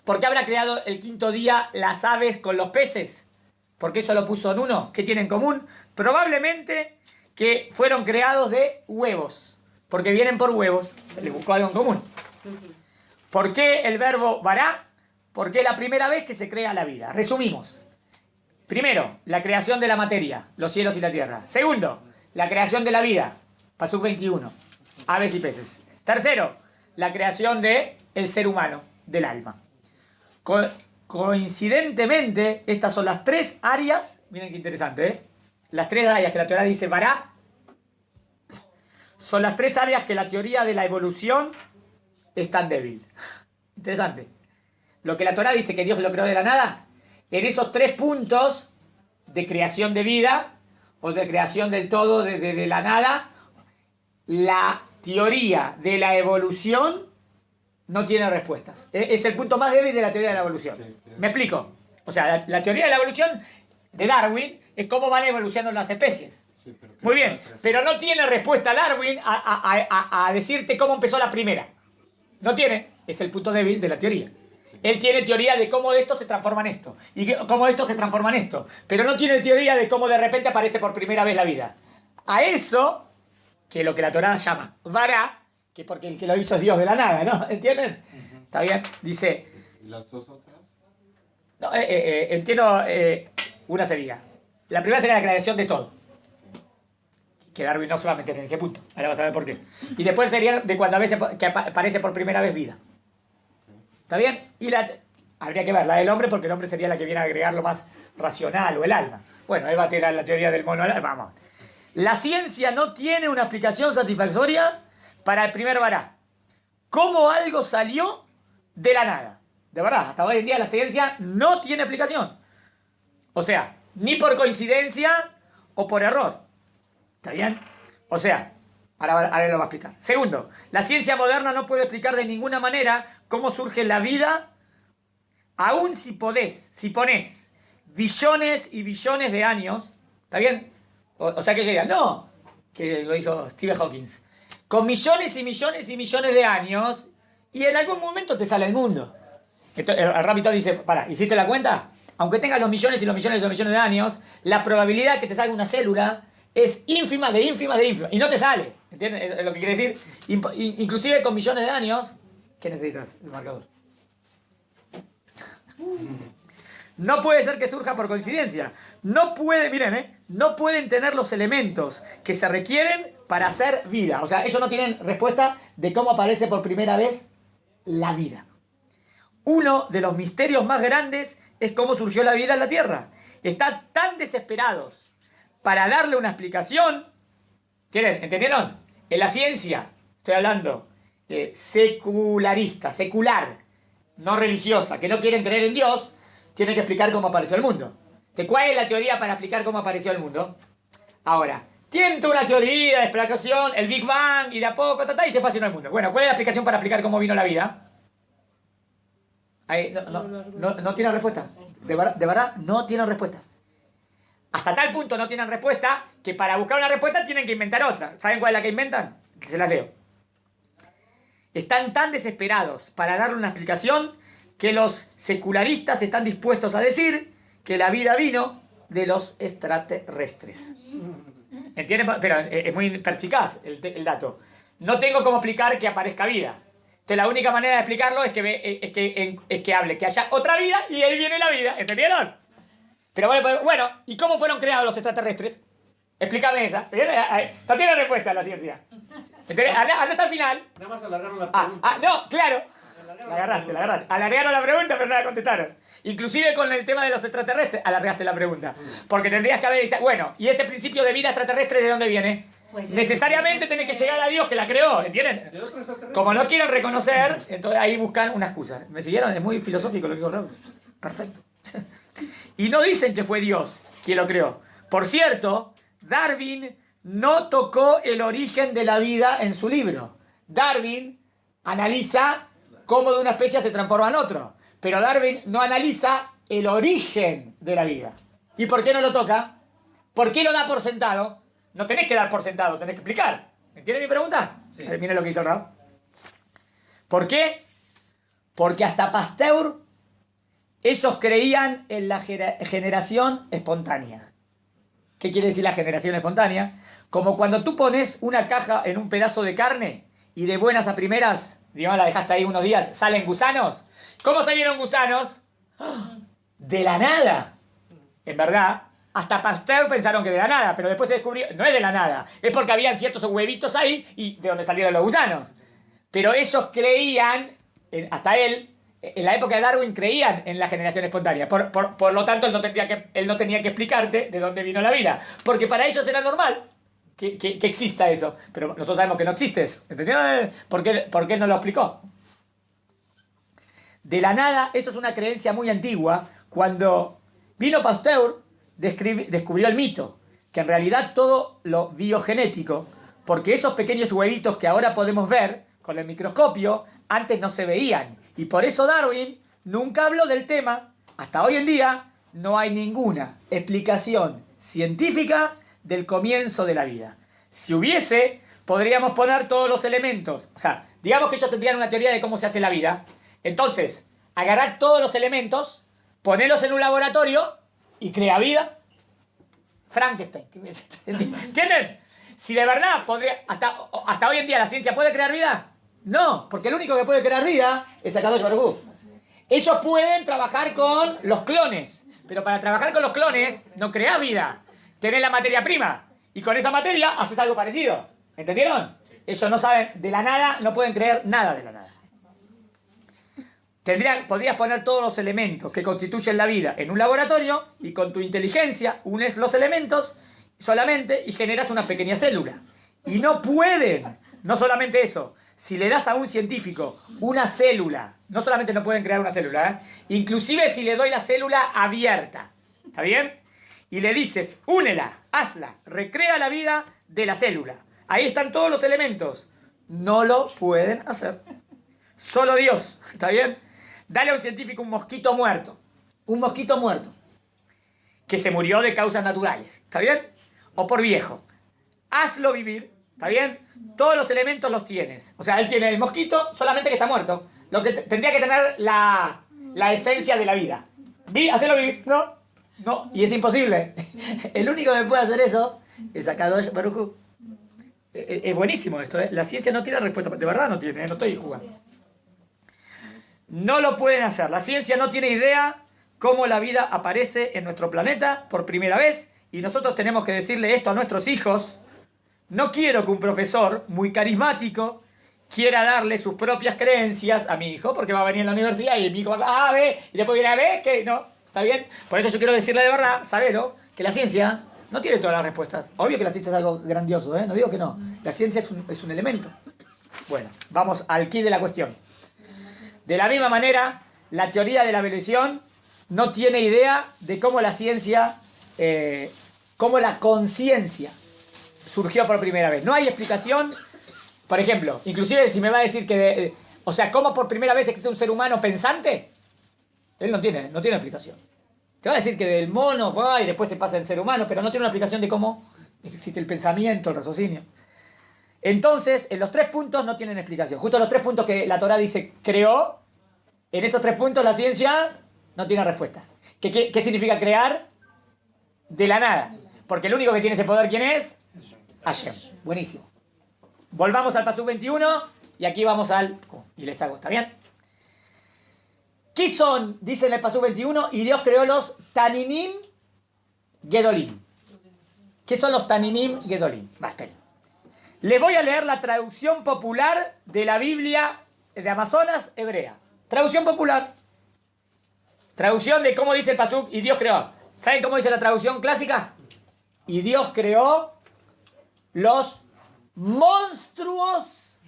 ¿Por qué habrá creado el quinto día las aves con los peces? ¿Por qué eso lo puso en uno? ¿Qué tienen en común? Probablemente que fueron creados de huevos. Porque vienen por huevos. Le buscó algo en común. ¿Por qué el verbo vará? Porque es la primera vez que se crea la vida. Resumimos. Primero, la creación de la materia, los cielos y la tierra. Segundo, la creación de la vida. Pasuk 21. Aves y peces. Tercero, la creación del ser humano, del alma. Coincidentemente, estas son las tres áreas, miren qué interesante, ¿eh? Las tres áreas que la teoría dice vará, son las tres áreas que la teoría de la evolución es tan débil. Interesante. Lo que la Torá dice que Dios lo creó de la nada, en esos tres puntos de creación de vida, o de creación del todo de la nada, la teoría de la evolución no tiene respuestas. Es el punto más débil de la teoría de la evolución. ¿Me explico? O sea, la teoría de la evolución de Darwin es cómo van evolucionando las especies. Muy bien, pero no tiene respuesta Darwin a decirte cómo empezó la primera. No tiene. Es el punto débil de la teoría. Él tiene teoría de cómo de esto se transforma en esto. Y cómo de esto se transforma en esto. Pero no tiene teoría de cómo de repente aparece por primera vez la vida. A eso, que lo que la Torá llama vará, que porque el que lo hizo es Dios de la nada, ¿no? ¿Entienden? ¿Está bien? Dice... ¿Y las dos otras? No, entiendo, una sería. La primera sería la creación de todo. Que Darwin no se va a meter en ese punto. Ahora vas a ver por qué. Y después sería de cuando a veces que aparece por primera vez vida. ¿Está bien? Y habría que ver la del hombre, porque el hombre sería la que viene a agregar lo más racional, o el alma. Bueno, ahí va a tirar la teoría del mono. Vamos. La ciencia no tiene una explicación satisfactoria para el primer vará. ¿Cómo algo salió de la nada? De verdad, hasta hoy en día la ciencia no tiene explicación. O sea, ni por coincidencia o por error. ¿Está bien? O sea, ahora lo va a explicar. Segundo, la ciencia moderna no puede explicar de ninguna manera cómo surge la vida, aun si pones billones y billones de años. ¿Está bien? O sea que llega, no, que lo dijo Stephen Hawking. Con millones y millones y millones de años, y en algún momento te sale el mundo. Entonces, el Rabbi Todd dice, ¿hiciste la cuenta? Aunque tengas los millones y los millones y los millones de años, la probabilidad que te salga una célula es ínfima de ínfima de ínfima. Y no te sale. ¿Entiendes? Es lo que quiere decir. Inclusive con millones de años, ¿qué necesitas? El marcador. No puede ser que surja por coincidencia. No pueden tener los elementos que se requieren para hacer vida. O sea, ellos no tienen respuesta de cómo aparece por primera vez la vida. Uno de los misterios más grandes es cómo surgió la vida en la Tierra. Están tan desesperados para darle una explicación. ¿Entendieron? En la ciencia, estoy hablando secularista, secular, no religiosa, que no quieren creer en Dios, tienen que explicar cómo apareció el mundo. ¿Cuál es la teoría para explicar cómo apareció el mundo? Ahora, tienen toda una teoría de explicación, el Big Bang, y de a poco, y se fascinó el mundo. Bueno, ¿cuál es la explicación para explicar cómo vino la vida? Ahí, no tienen respuesta. De verdad, no tienen respuesta. Hasta tal punto no tienen respuesta que para buscar una respuesta tienen que inventar otra. ¿Saben cuál es la que inventan? Que se las leo. Están tan desesperados para darle una explicación que los secularistas están dispuestos a decir que la vida vino de los extraterrestres. ¿Entienden? Pero es muy perspicaz el dato. No tengo cómo explicar que aparezca vida. Entonces la única manera de explicarlo es que hable que haya otra vida y ahí viene la vida. ¿Entendieron? Pero bueno, ¿y cómo fueron creados los extraterrestres? Explícame esa. No tiene respuesta la ciencia. ¿Entendés? Andá hasta el final. Nada más alargaron la pregunta. No, claro. La agarraste. Alargaron la pregunta, pero no la contestaron. Inclusive con el tema de los extraterrestres, alargaste la pregunta. Porque tendrías que haber dicho, bueno, ¿y ese principio de vida extraterrestre de dónde viene? Pues Necesariamente tenés que llegar a Dios que la creó, ¿entienden? De otro extraterrestre. Como no quieren reconocer, entonces ahí buscan una excusa. ¿Me siguieron? Es muy filosófico lo que dijo Raúl. Perfecto. Y no dicen que fue Dios quien lo creó. Por cierto, Darwin no tocó el origen de la vida en su libro. Darwin analiza cómo de una especie se transforma en otro. Pero Darwin no analiza el origen de la vida. ¿Y por qué no lo toca? ¿Por qué lo da por sentado? No tenés que dar por sentado, tenés que explicar. ¿Entienden mi pregunta? Sí. Miren lo que hizo el Raúl. ¿Por qué? Porque hasta Pasteur, ellos creían en la generación espontánea. ¿Qué quiere decir la generación espontánea? Como cuando tú pones una caja en un pedazo de carne y de buenas a primeras, digamos, la dejaste ahí unos días, salen gusanos. ¿Cómo salieron gusanos? De la nada. En verdad, hasta Pasteur pensaron que de la nada, pero después se descubrió, no es de la nada, es porque habían ciertos huevitos ahí y de donde salieron los gusanos. Pero ellos creían, hasta él, en la época de Darwin creían en la generación espontánea. Por lo tanto, él no tenía que explicarte de dónde vino la vida. Porque para ellos era normal que exista eso. Pero nosotros sabemos que no existe eso. ¿Entendieron? ¿Por qué él no lo explicó? De la nada, eso es una creencia muy antigua. Cuando vino Pasteur, descubrió el mito. Que en realidad todo lo biogenético, porque esos pequeños huevitos que ahora podemos ver con el microscopio, antes no se veían. Y por eso Darwin nunca habló del tema. Hasta hoy en día no hay ninguna explicación científica del comienzo de la vida. Si hubiese, podríamos poner todos los elementos. O sea, digamos que ellos tendrían una teoría de cómo se hace la vida. Entonces, agarrar todos los elementos, ponerlos en un laboratorio y crea vida. Frankenstein. ¿Entienden? Si de verdad podría, hasta hoy en día la ciencia puede crear vida, no, porque el único que puede crear vida es Akadosh Baruj Hu. Ellos pueden trabajar con los clones, pero para trabajar con los clones no creás vida, tenés la materia prima y con esa materia haces algo parecido. ¿Entendieron? Ellos no saben de la nada, no pueden creer nada de la nada. Podrías poner todos los elementos que constituyen la vida en un laboratorio y con tu inteligencia unes los elementos solamente y generas una pequeña célula. Y no pueden, no solamente eso, si le das a un científico una célula, no solamente no pueden crear una célula, inclusive si le doy la célula abierta, ¿está bien? Y le dices, únela, hazla, recrea la vida de la célula. Ahí están todos los elementos. No lo pueden hacer. Solo Dios, ¿está bien? Dale a un científico un mosquito muerto, que se murió de causas naturales, ¿está bien? O por viejo. Hazlo vivir, ¿está bien? Todos los elementos los tienes. O sea, él tiene el mosquito, solamente que está muerto. Lo que tendría que tener la esencia de la vida. Hacelo vivir, ¿no? No, y es imposible. El único que puede hacer eso es Akadosh Baruj Hu. Es buenísimo esto, ¿eh? La ciencia no tiene respuesta, de verdad no tiene, no estoy jugando. No lo pueden hacer. La ciencia no tiene idea cómo la vida aparece en nuestro planeta por primera vez. Y nosotros tenemos que decirle esto a nuestros hijos. No quiero que un profesor muy carismático quiera darle sus propias creencias a mi hijo, porque va a venir a la universidad y mi hijo va a B, y después viene a B, que no, ¿está bien? Por eso yo quiero decirle de verdad, sabelo, que la ciencia no tiene todas las respuestas. Obvio que la ciencia es algo grandioso, ¿eh? No digo que no. La ciencia es un elemento. Bueno, vamos al quid de la cuestión. De la misma manera, la teoría de la evolución no tiene idea de cómo la ciencia, cómo la conciencia surgió por primera vez. No hay explicación, por ejemplo, inclusive si me va a decir que, o sea, cómo por primera vez existe un ser humano pensante, él no tiene explicación. Te va a decir que del mono va y después se pasa al ser humano, pero no tiene una explicación de cómo existe el pensamiento, el raciocinio. Entonces, en los 3 puntos no tienen explicación. Justo los 3 puntos que la Torá dice creó, en estos 3 puntos la ciencia no tiene respuesta. ¿Qué significa crear? De la nada. Porque el único que tiene ese poder, ¿quién es? Hashem. Buenísimo. Volvamos al Pasuk 21 y aquí vamos y les hago, ¿está bien? ¿Qué son? Dice en el Pasuk 21, y Dios creó los Taninim Gedolim. ¿Qué son los Taninim Gedolim? Va, esperen. Les voy a leer la traducción popular de la Biblia de Amazonas hebrea. Traducción popular. Traducción de cómo dice el pasuk y Dios creó. ¿Saben cómo dice la traducción clásica? Y Dios creó los monstruos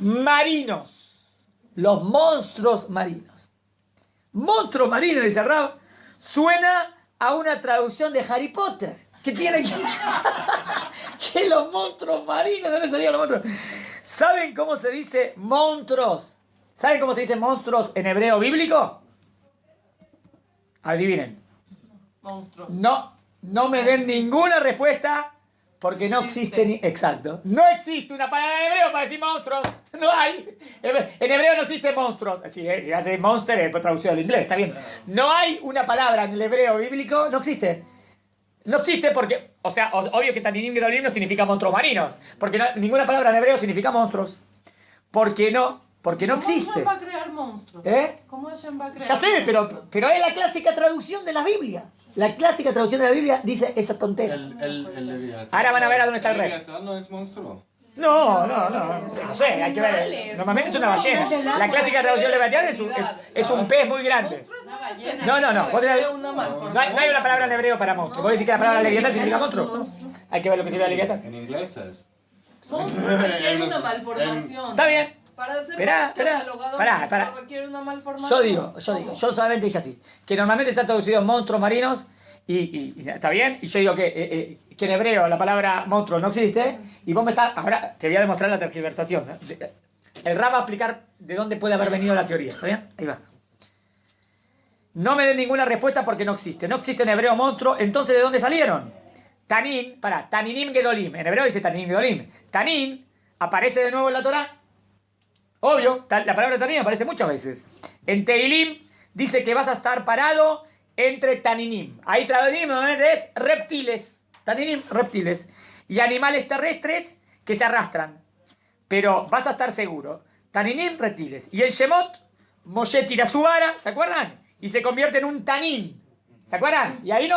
marinos. Los monstruos marinos. Monstruos marinos, dice Rab, suena a una traducción de Harry Potter. ¿Qué tiene que que los monstruos marinos? ¿Dónde salían los monstruos? ¿Saben cómo se dice monstruos? ¿Saben cómo se dice monstruos en hebreo bíblico? Adivinen. Monstruo. No me den ninguna respuesta porque no existe ni... Exacto. No existe una palabra en hebreo para decir monstruos. No hay. En hebreo no existe monstruos. Si hace monster es traducido al inglés, está bien. No hay una palabra en el hebreo bíblico, no existe. No existe porque, o sea, obvio que Taninim Gedolim no significa monstruos marinos. Porque ninguna palabra en hebreo significa monstruos. ¿Por qué no? Porque no existe. ¿Cómo Hashem va a crear monstruos? ¿Eh? ¿Cómo Hashem va a crear Ya sé, pero es la clásica traducción de la Biblia. La clásica traducción de la Biblia dice esa tontera. El Leviatán. Ahora van a ver a dónde está el rey. El Leviatán no es monstruo. No sé, hay que ver. Normalmente es una ballena. La clásica traducción de Leviatán es un pez muy grande. Una ballena. No. Vos tenés- Una malformación. No hay una palabra en hebreo para monstruo. ¿Vos decís que la palabra Leviatán significa monstruo? Hay que ver lo que significa Leviatán. En inglés es. Monstruo requiere una malformación. Está bien. Para ser Esperá, catalogado pará. monstruo requiere una malformación. Yo solamente dije así. Que normalmente está traducido monstruos marinos y está bien. Y yo digo que en hebreo la palabra monstruo no existe. Y vos me estás... Ahora te voy a demostrar la tergiversación, ¿no? El Rab va a explicar de dónde puede haber venido la teoría. ¿Está bien? Ahí va. No me den ninguna respuesta porque no existe. No existe en hebreo monstruo. Entonces, ¿de dónde salieron? Taninim Gedolim. En hebreo dice Taninim Gedolim. Tanin aparece de nuevo en la Torá. Obvio, la palabra Tanin aparece muchas veces. En Teilim dice que vas a estar parado entre Taninim. Ahí Taninim normalmente es reptiles. Taninim, reptiles. Y animales terrestres que se arrastran. Pero vas a estar seguro. Taninim, reptiles. Y el Shemot, Moshe tira su vara, ¿se acuerdan? Y se convierte en un tanín. ¿Se acuerdan? Y ahí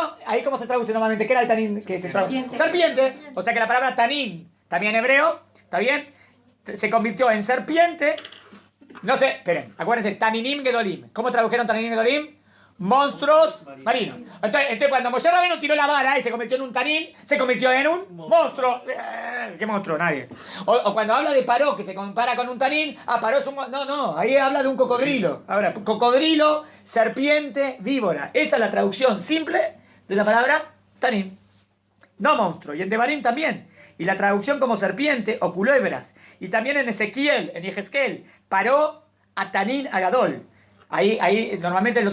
cómo se traduce normalmente. ¿Qué era el tanín que se traduce? Serpiente. O sea que la palabra tanín, también en hebreo, ¿está bien? Se convirtió en serpiente. No sé, esperen, acuérdense, Taninim Gedolim. ¿Cómo tradujeron Taninim Gedolim? Monstruos marinos. Entonces cuando Moshe Rabbeinu tiró la vara y se convirtió en un tanín, se convirtió en un monstruo. ¿Qué monstruo? Nadie. O cuando habla de Paró, que se compara con un tanín, Paró es un... No, ahí habla de un cocodrilo. Ahora, cocodrilo, serpiente, víbora. Esa es la traducción simple de la palabra tanín. No monstruo. Y en Devarim también. Y la traducción como serpiente o culebras. Y también en Ezequiel, en Yehezkel, Paró a tanín agadol. Ahí normalmente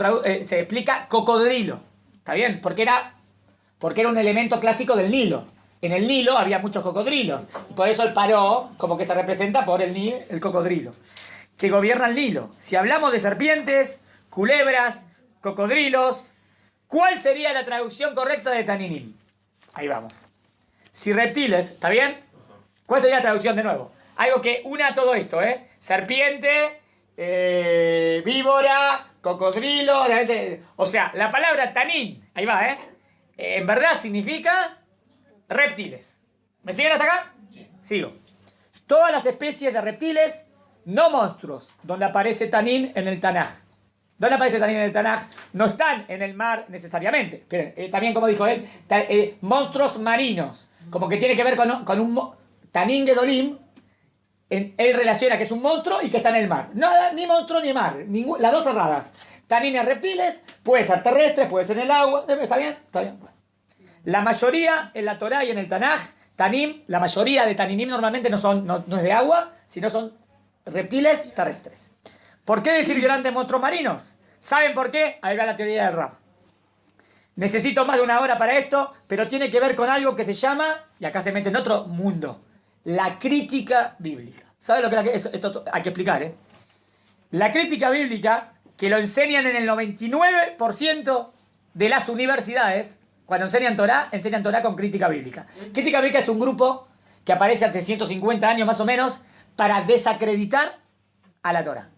se explica cocodrilo. ¿Está bien? Porque era un elemento clásico del Nilo. En el Nilo había muchos cocodrilos. Por eso el Paró, como que se representa por el cocodrilo. Que gobierna el Nilo. Si hablamos de serpientes, culebras, cocodrilos, ¿cuál sería la traducción correcta de Taninim? Ahí vamos. Si reptiles, ¿está bien? ¿Cuál sería la traducción de nuevo? Algo que una todo esto, ¿eh? Serpiente... víbora, cocodrilo, o sea, la palabra tanín, ahí va, en verdad significa reptiles. ¿Me siguen hasta acá? Sí. Sigo. Todas las especies de reptiles, no monstruos, donde aparece tanín en el Tanaj. ¿Dónde aparece tanín en el Tanaj? No están en el mar necesariamente. Esperen, también como dijo él, monstruos marinos, como que tiene que ver con un tanín Gedolim. Él relaciona que es un monstruo y que está en el mar. Nada, ni monstruo ni mar. Las dos cerradas. Tanines reptiles, puede ser terrestre, puede ser en el agua. ¿Está bien? Está bien. La mayoría en la Torá y en el Tanaj, Tanim, la mayoría de Taninim normalmente no es de agua, sino son reptiles terrestres. ¿Por qué decir grandes monstruos marinos? ¿Saben por qué? Ahí va la teoría del Rab. Necesito más de una hora para esto, pero tiene que ver con algo que se llama, y acá se mete en otro mundo, la crítica bíblica. ¿Sabe lo que es? Esto hay que explicar, ¿eh? La crítica bíblica, que lo enseñan en el 99% de las universidades, cuando enseñan Torá con crítica bíblica. Crítica bíblica es un grupo que aparece hace 150 años más o menos para desacreditar a la Torá.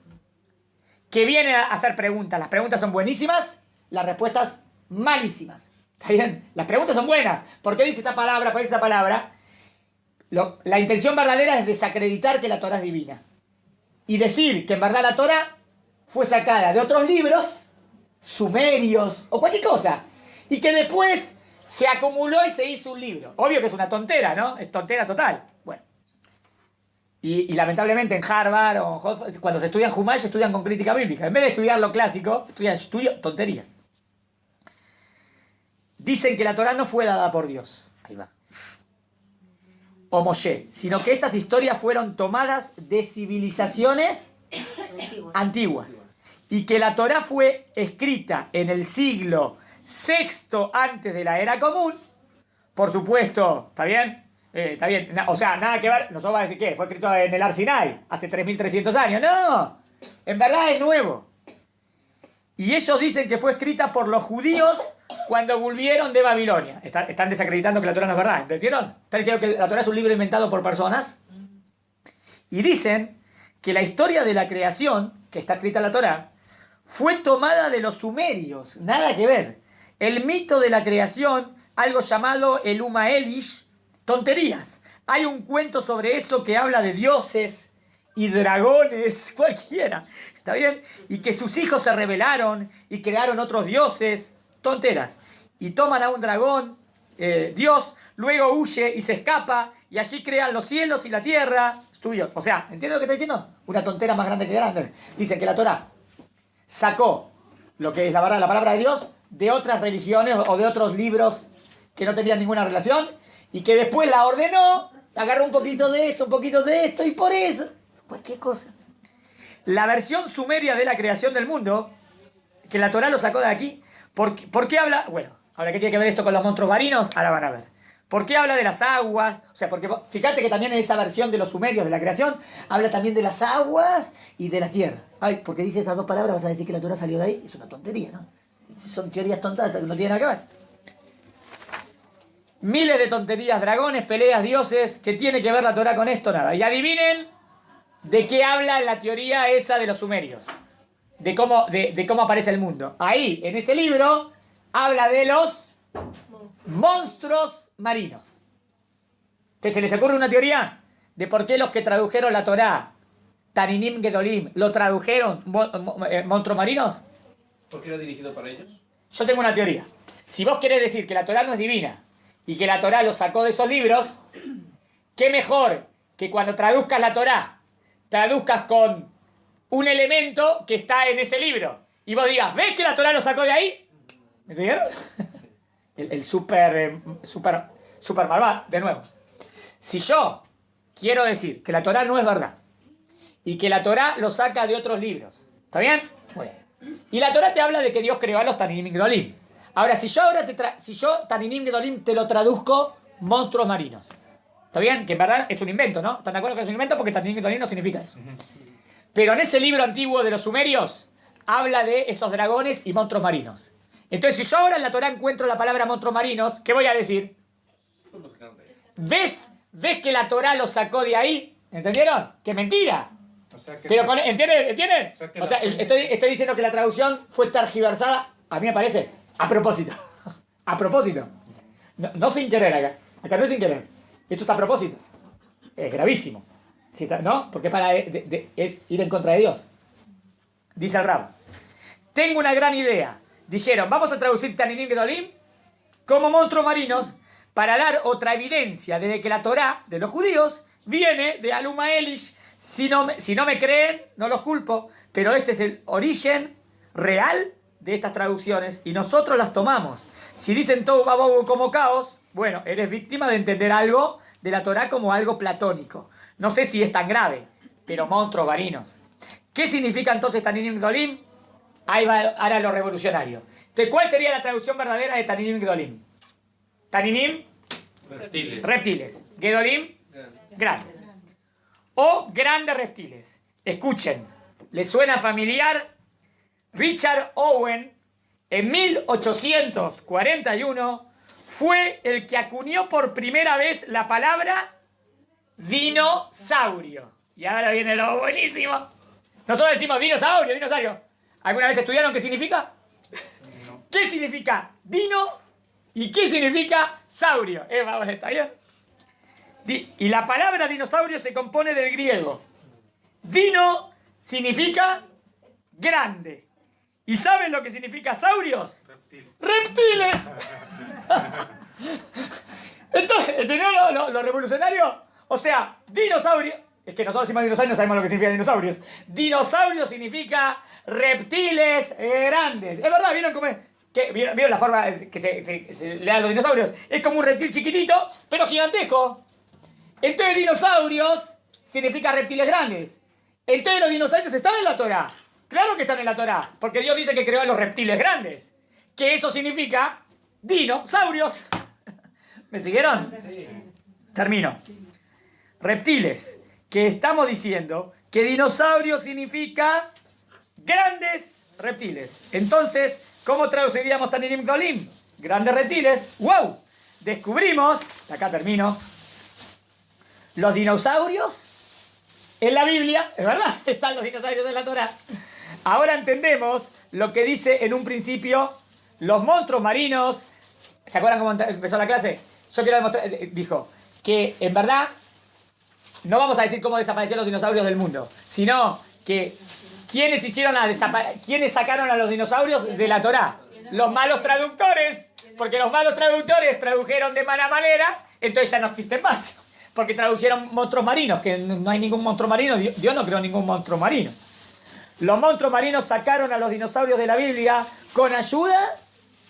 Que viene a hacer preguntas. Las preguntas son buenísimas, las respuestas malísimas. ¿Está bien? Las preguntas son buenas. ¿Por qué dice esta palabra? ¿Por qué dice esta palabra? La intención verdadera es desacreditar que la Torá es divina. Y decir que en verdad la Torá fue sacada de otros libros, sumerios o cualquier cosa. Y que después se acumuló y se hizo un libro. Obvio que es una tontera, ¿no? Es tontera total. Bueno. Y lamentablemente en Harvard o cuando se estudian Humash, se estudian con crítica bíblica. En vez de estudiar lo clásico, estudian tonterías. Dicen que la Torá no fue dada por Dios. Ahí va. O Moshe, sino que estas historias fueron tomadas de civilizaciones antiguas. Y que la Torá fue escrita en el siglo VI antes de la era común. Por supuesto, ¿está bien? Está bien. O sea, nada que ver. Nosotros vamos a decir que fue escrito en el Ar Sinai hace 3.300 años. No, en verdad es nuevo. Y ellos dicen que fue escrita por los judíos cuando volvieron de Babilonia. Están desacreditando que la Torá no es verdad, ¿entendieron? Están diciendo que la Torá es un libro inventado por personas. Y dicen que la historia de la creación, que está escrita en la Torá, fue tomada de los sumerios. Nada que ver. El mito de la creación, algo llamado el Uma Elish, tonterías. Hay un cuento sobre eso que habla de dioses y dragones, cualquiera. ¿Está bien? Y que sus hijos se rebelaron y crearon otros dioses. Tonteras. Y toman a un dragón, Dios, luego huye y se escapa, y allí crean los cielos y la tierra. Estudio. O sea, ¿entiendes lo que está diciendo? Una tontera más grande que grande. Dicen que la Torá sacó lo que es la palabra de Dios de otras religiones o de otros libros que no tenían ninguna relación, y que después la ordenó, agarró un poquito de esto, y por eso, cualquier cosa. La versión sumeria de la creación del mundo, que la Torá lo sacó de aquí. ¿Por qué habla? Bueno, ahora ¿qué tiene que ver esto con los monstruos marinos? Ahora van a ver. ¿Por qué habla de las aguas? O sea, porque fíjate que también en esa versión de los sumerios de la creación, habla también de las aguas y de la tierra. Ay, porque dice esas dos palabras, vas a decir que la Torá salió de ahí. Es una tontería, ¿no? Son teorías tontas que no tienen nada que ver. Miles de tonterías, dragones, peleas, dioses. ¿Qué tiene que ver la Torá con esto? Nada. Y adivinen de qué habla la teoría esa de los sumerios. De cómo aparece el mundo. Ahí, en ese libro, habla de los monstruos marinos. Entonces, ¿se les ocurre una teoría de por qué los que tradujeron la Torá, Taninim Gedolim, lo tradujeron monstruos marinos? ¿Por qué era dirigido para ellos? Yo tengo una teoría. Si vos querés decir que la Torá no es divina y que la Torá lo sacó de esos libros, qué mejor que cuando traduzcas la Torá, traduzcas con un elemento que está en ese libro. Y vos digas, ¿ves que la Torá lo sacó de ahí? ¿Me entendieron? El super malvado, de nuevo. Si yo quiero decir que la Torá no es verdad y que la Torá lo saca de otros libros, ¿está bien? Muy bien. Y la Torá te habla de que Dios creó a los Taninim Gedolim. Ahora, si yo Taninim Gedolim te lo traduzco monstruos marinos, ¿está bien? Que en verdad es un invento, ¿no? ¿Están de acuerdo que es un invento? Porque Taninim Gedolim no significa eso. Pero en ese libro antiguo de los sumerios habla de esos dragones y monstruos marinos. Entonces, si yo ahora en la Torá encuentro la palabra monstruos marinos, ¿qué voy a decir? ¿Ves que la Torá lo sacó de ahí? ¿Entendieron? ¡Qué mentira! O sea que Pero ¿entienden? O sea, estoy diciendo que la traducción fue tergiversada, a mí me parece, a propósito. A propósito. No sin querer acá. Acá no es sin querer. Esto está a propósito. Es gravísimo. ¿No? Porque es ir en contra de Dios. Dice el Rab. Tengo una gran idea. Dijeron, vamos a traducir Taninim Gedolim como monstruos marinos para dar otra evidencia de que la Torá de los judíos viene de Aluma Elish. Si no me creen, no los culpo, pero este es el origen real de estas traducciones y nosotros las tomamos. Si dicen todo babobo como caos, bueno, eres víctima de entender algo de la Torá como algo platónico. No sé si es tan grave, pero monstruos marinos. ¿Qué significa entonces Taninim Gedolim? Ahí va ahora lo revolucionario. Entonces, ¿cuál sería la traducción verdadera de Taninim Gedolim? Taninim, reptiles. Gedolim, grandes. O grandes reptiles. Escuchen, ¿les suena familiar? Richard Owen, en 1841, fue el que acuñó por primera vez la palabra dinosaurio. Y ahora viene lo buenísimo. Nosotros decimos dinosaurio. ¿Alguna vez estudiaron qué significa? No. ¿Qué significa dino ¿Y qué significa saurio? Vamos, ¿está bien? Y la palabra dinosaurio se compone del griego. Dino significa grande. ¿Y saben lo que significa saurios? ¡Reptiles! Entonces, ¿entendieron lo revolucionario? O sea, dinosaurio... Es que nosotros decimos dinosaurios no sabemos lo que significa dinosaurios. Dinosaurio significa reptiles grandes. Es verdad, ¿vieron cómo es? ¿Vieron la forma que se le da a los dinosaurios? Es como un reptil chiquitito, pero gigantesco. Entonces dinosaurios significa reptiles grandes. Entonces los dinosaurios están en la Torá. Claro que están en la Torá, porque Dios dice que creó a los reptiles grandes. Que eso significa dinosaurios. ¿Me siguieron? Sí. Termino. Reptiles. Que estamos diciendo que dinosaurio significa grandes reptiles. Entonces, ¿cómo traduciríamos Tanirim Golim? Grandes reptiles. ¡Wow! Descubrimos, acá termino, los dinosaurios en la Biblia, es verdad, están los dinosaurios en la Torá. Ahora entendemos lo que dice en un principio los monstruos marinos. ¿Se acuerdan cómo empezó la clase? Yo quiero demostrar, dijo, que en verdad no vamos a decir cómo desaparecieron los dinosaurios del mundo, sino que ¿quiénes sacaron a los dinosaurios de la Torá? Los malos traductores, porque los malos traductores tradujeron de mala manera, entonces ya no existen más, porque tradujeron monstruos marinos, que no hay ningún monstruo marino, Dios no creó ningún monstruo marino. Los monstruos marinos sacaron a los dinosaurios de la Biblia con ayuda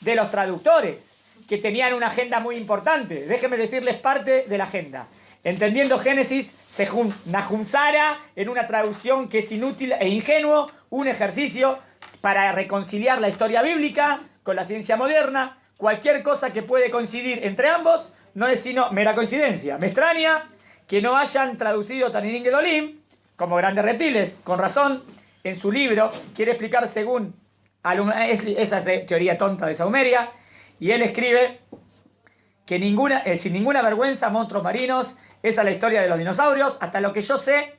de los traductores, que tenían una agenda muy importante. Déjenme decirles parte de la agenda. Entendiendo Génesis, Sehum Nahum Sara, en una traducción que es inútil e ingenuo, un ejercicio para reconciliar la historia bíblica con la ciencia moderna. Cualquier cosa que puede coincidir entre ambos no es sino mera coincidencia. Me extraña que no hayan traducido Tanirim Gedolim como grandes reptiles. Con razón, en su libro quiere explicar según esa teoría tonta de Saumeria, y él escribe que sin ninguna vergüenza, monstruos marinos, esa es la historia de los dinosaurios. Hasta lo que yo sé,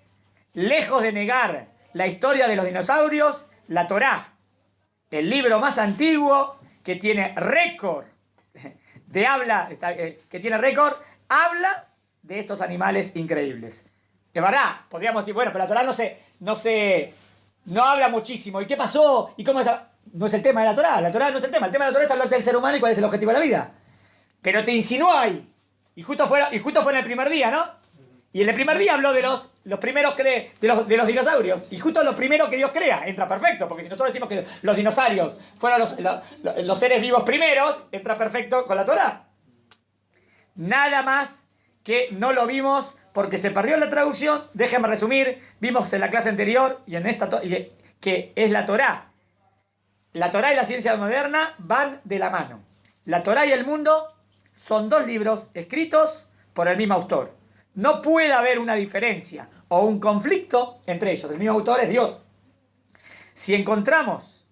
lejos de negar la historia de los dinosaurios, la Torá, el libro más antiguo que tiene récord de habla, habla de estos animales increíbles. Es verdad, podríamos decir, bueno, pero la Torá no habla muchísimo. ¿Y qué pasó? ¿Y cómo es? No es el tema de la Torá no es el tema de la Torá es hablar del ser humano y cuál es el objetivo de la vida. Pero te insinuó ahí. Y justo fue en el primer día, ¿no? Y en el primer día habló de los primeros de los dinosaurios. Y justo lo primero que Dios crea. Entra perfecto. Porque si nosotros decimos que los dinosaurios fueron los seres vivos primeros, entra perfecto con la Torá. Nada más que no lo vimos porque se perdió la traducción. Déjenme resumir. Vimos en la clase anterior y en esta que es la Torá. La Torá y la ciencia moderna van de la mano. La Torá y el mundo son dos libros escritos por el mismo autor. No puede haber una diferencia o un conflicto entre ellos. El mismo autor es Dios. Si encontramos,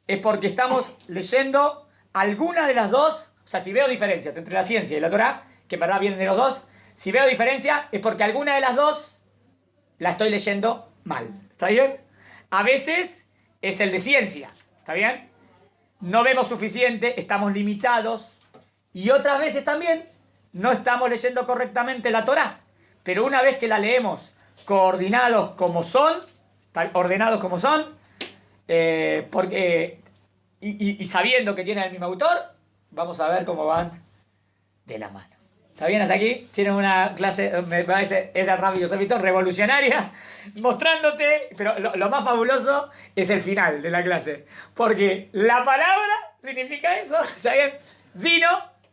es porque estamos leyendo alguna de las dos. O sea, si veo diferencias entre la ciencia y la Torá, que en verdad vienen de los dos, si veo diferencia es porque alguna de las dos la estoy leyendo mal. ¿Está bien? A veces es el de ciencia. ¿Está bien? No vemos suficiente, estamos limitados. Y otras veces también no estamos leyendo correctamente la Torá. Pero una vez que la leemos ordenados como son, y sabiendo que tiene el mismo autor, vamos a ver cómo van de la mano. ¿Está bien hasta aquí? Tienen una clase, me parece, es de Rabbi Yosef Bitton, revolucionaria, mostrándote, pero lo más fabuloso es el final de la clase. Porque la palabra significa eso, ¿está bien? Dino,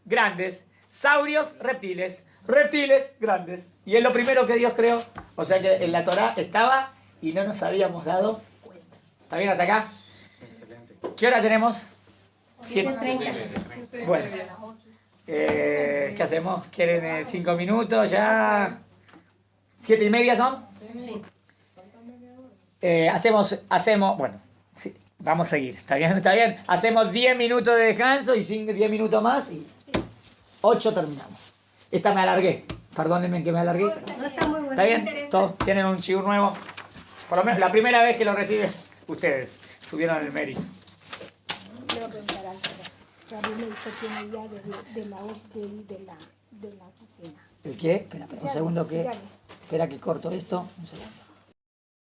grandes, saurios, reptiles, reptiles, grandes. Y es lo primero que Dios creó. O sea que en la Torá estaba y no nos habíamos dado cuenta. ¿Está bien hasta acá? Excelente. ¿Qué hora tenemos? 7:30. Bueno. ¿Qué hacemos? ¿Quieren 5 minutos ya? ¿7:30 son? Sí. Hacemos, bueno, sí, vamos a seguir, ¿está bien? ¿Está bien? Hacemos 10 minutos de descanso y 10 minutos más y 8 terminamos. Esta me alargué, perdónenme que me alargué. No está muy bueno. ¿Está bien? Todos tienen un shiur nuevo. Por lo menos la primera vez que lo reciben ustedes. Tuvieron el mérito. Quiero preguntar algo. Gabriel me dijo que tiene llave de la oficina. ¿El qué? Espera, un segundo que... Llave. Espera que corto esto. Un segundo.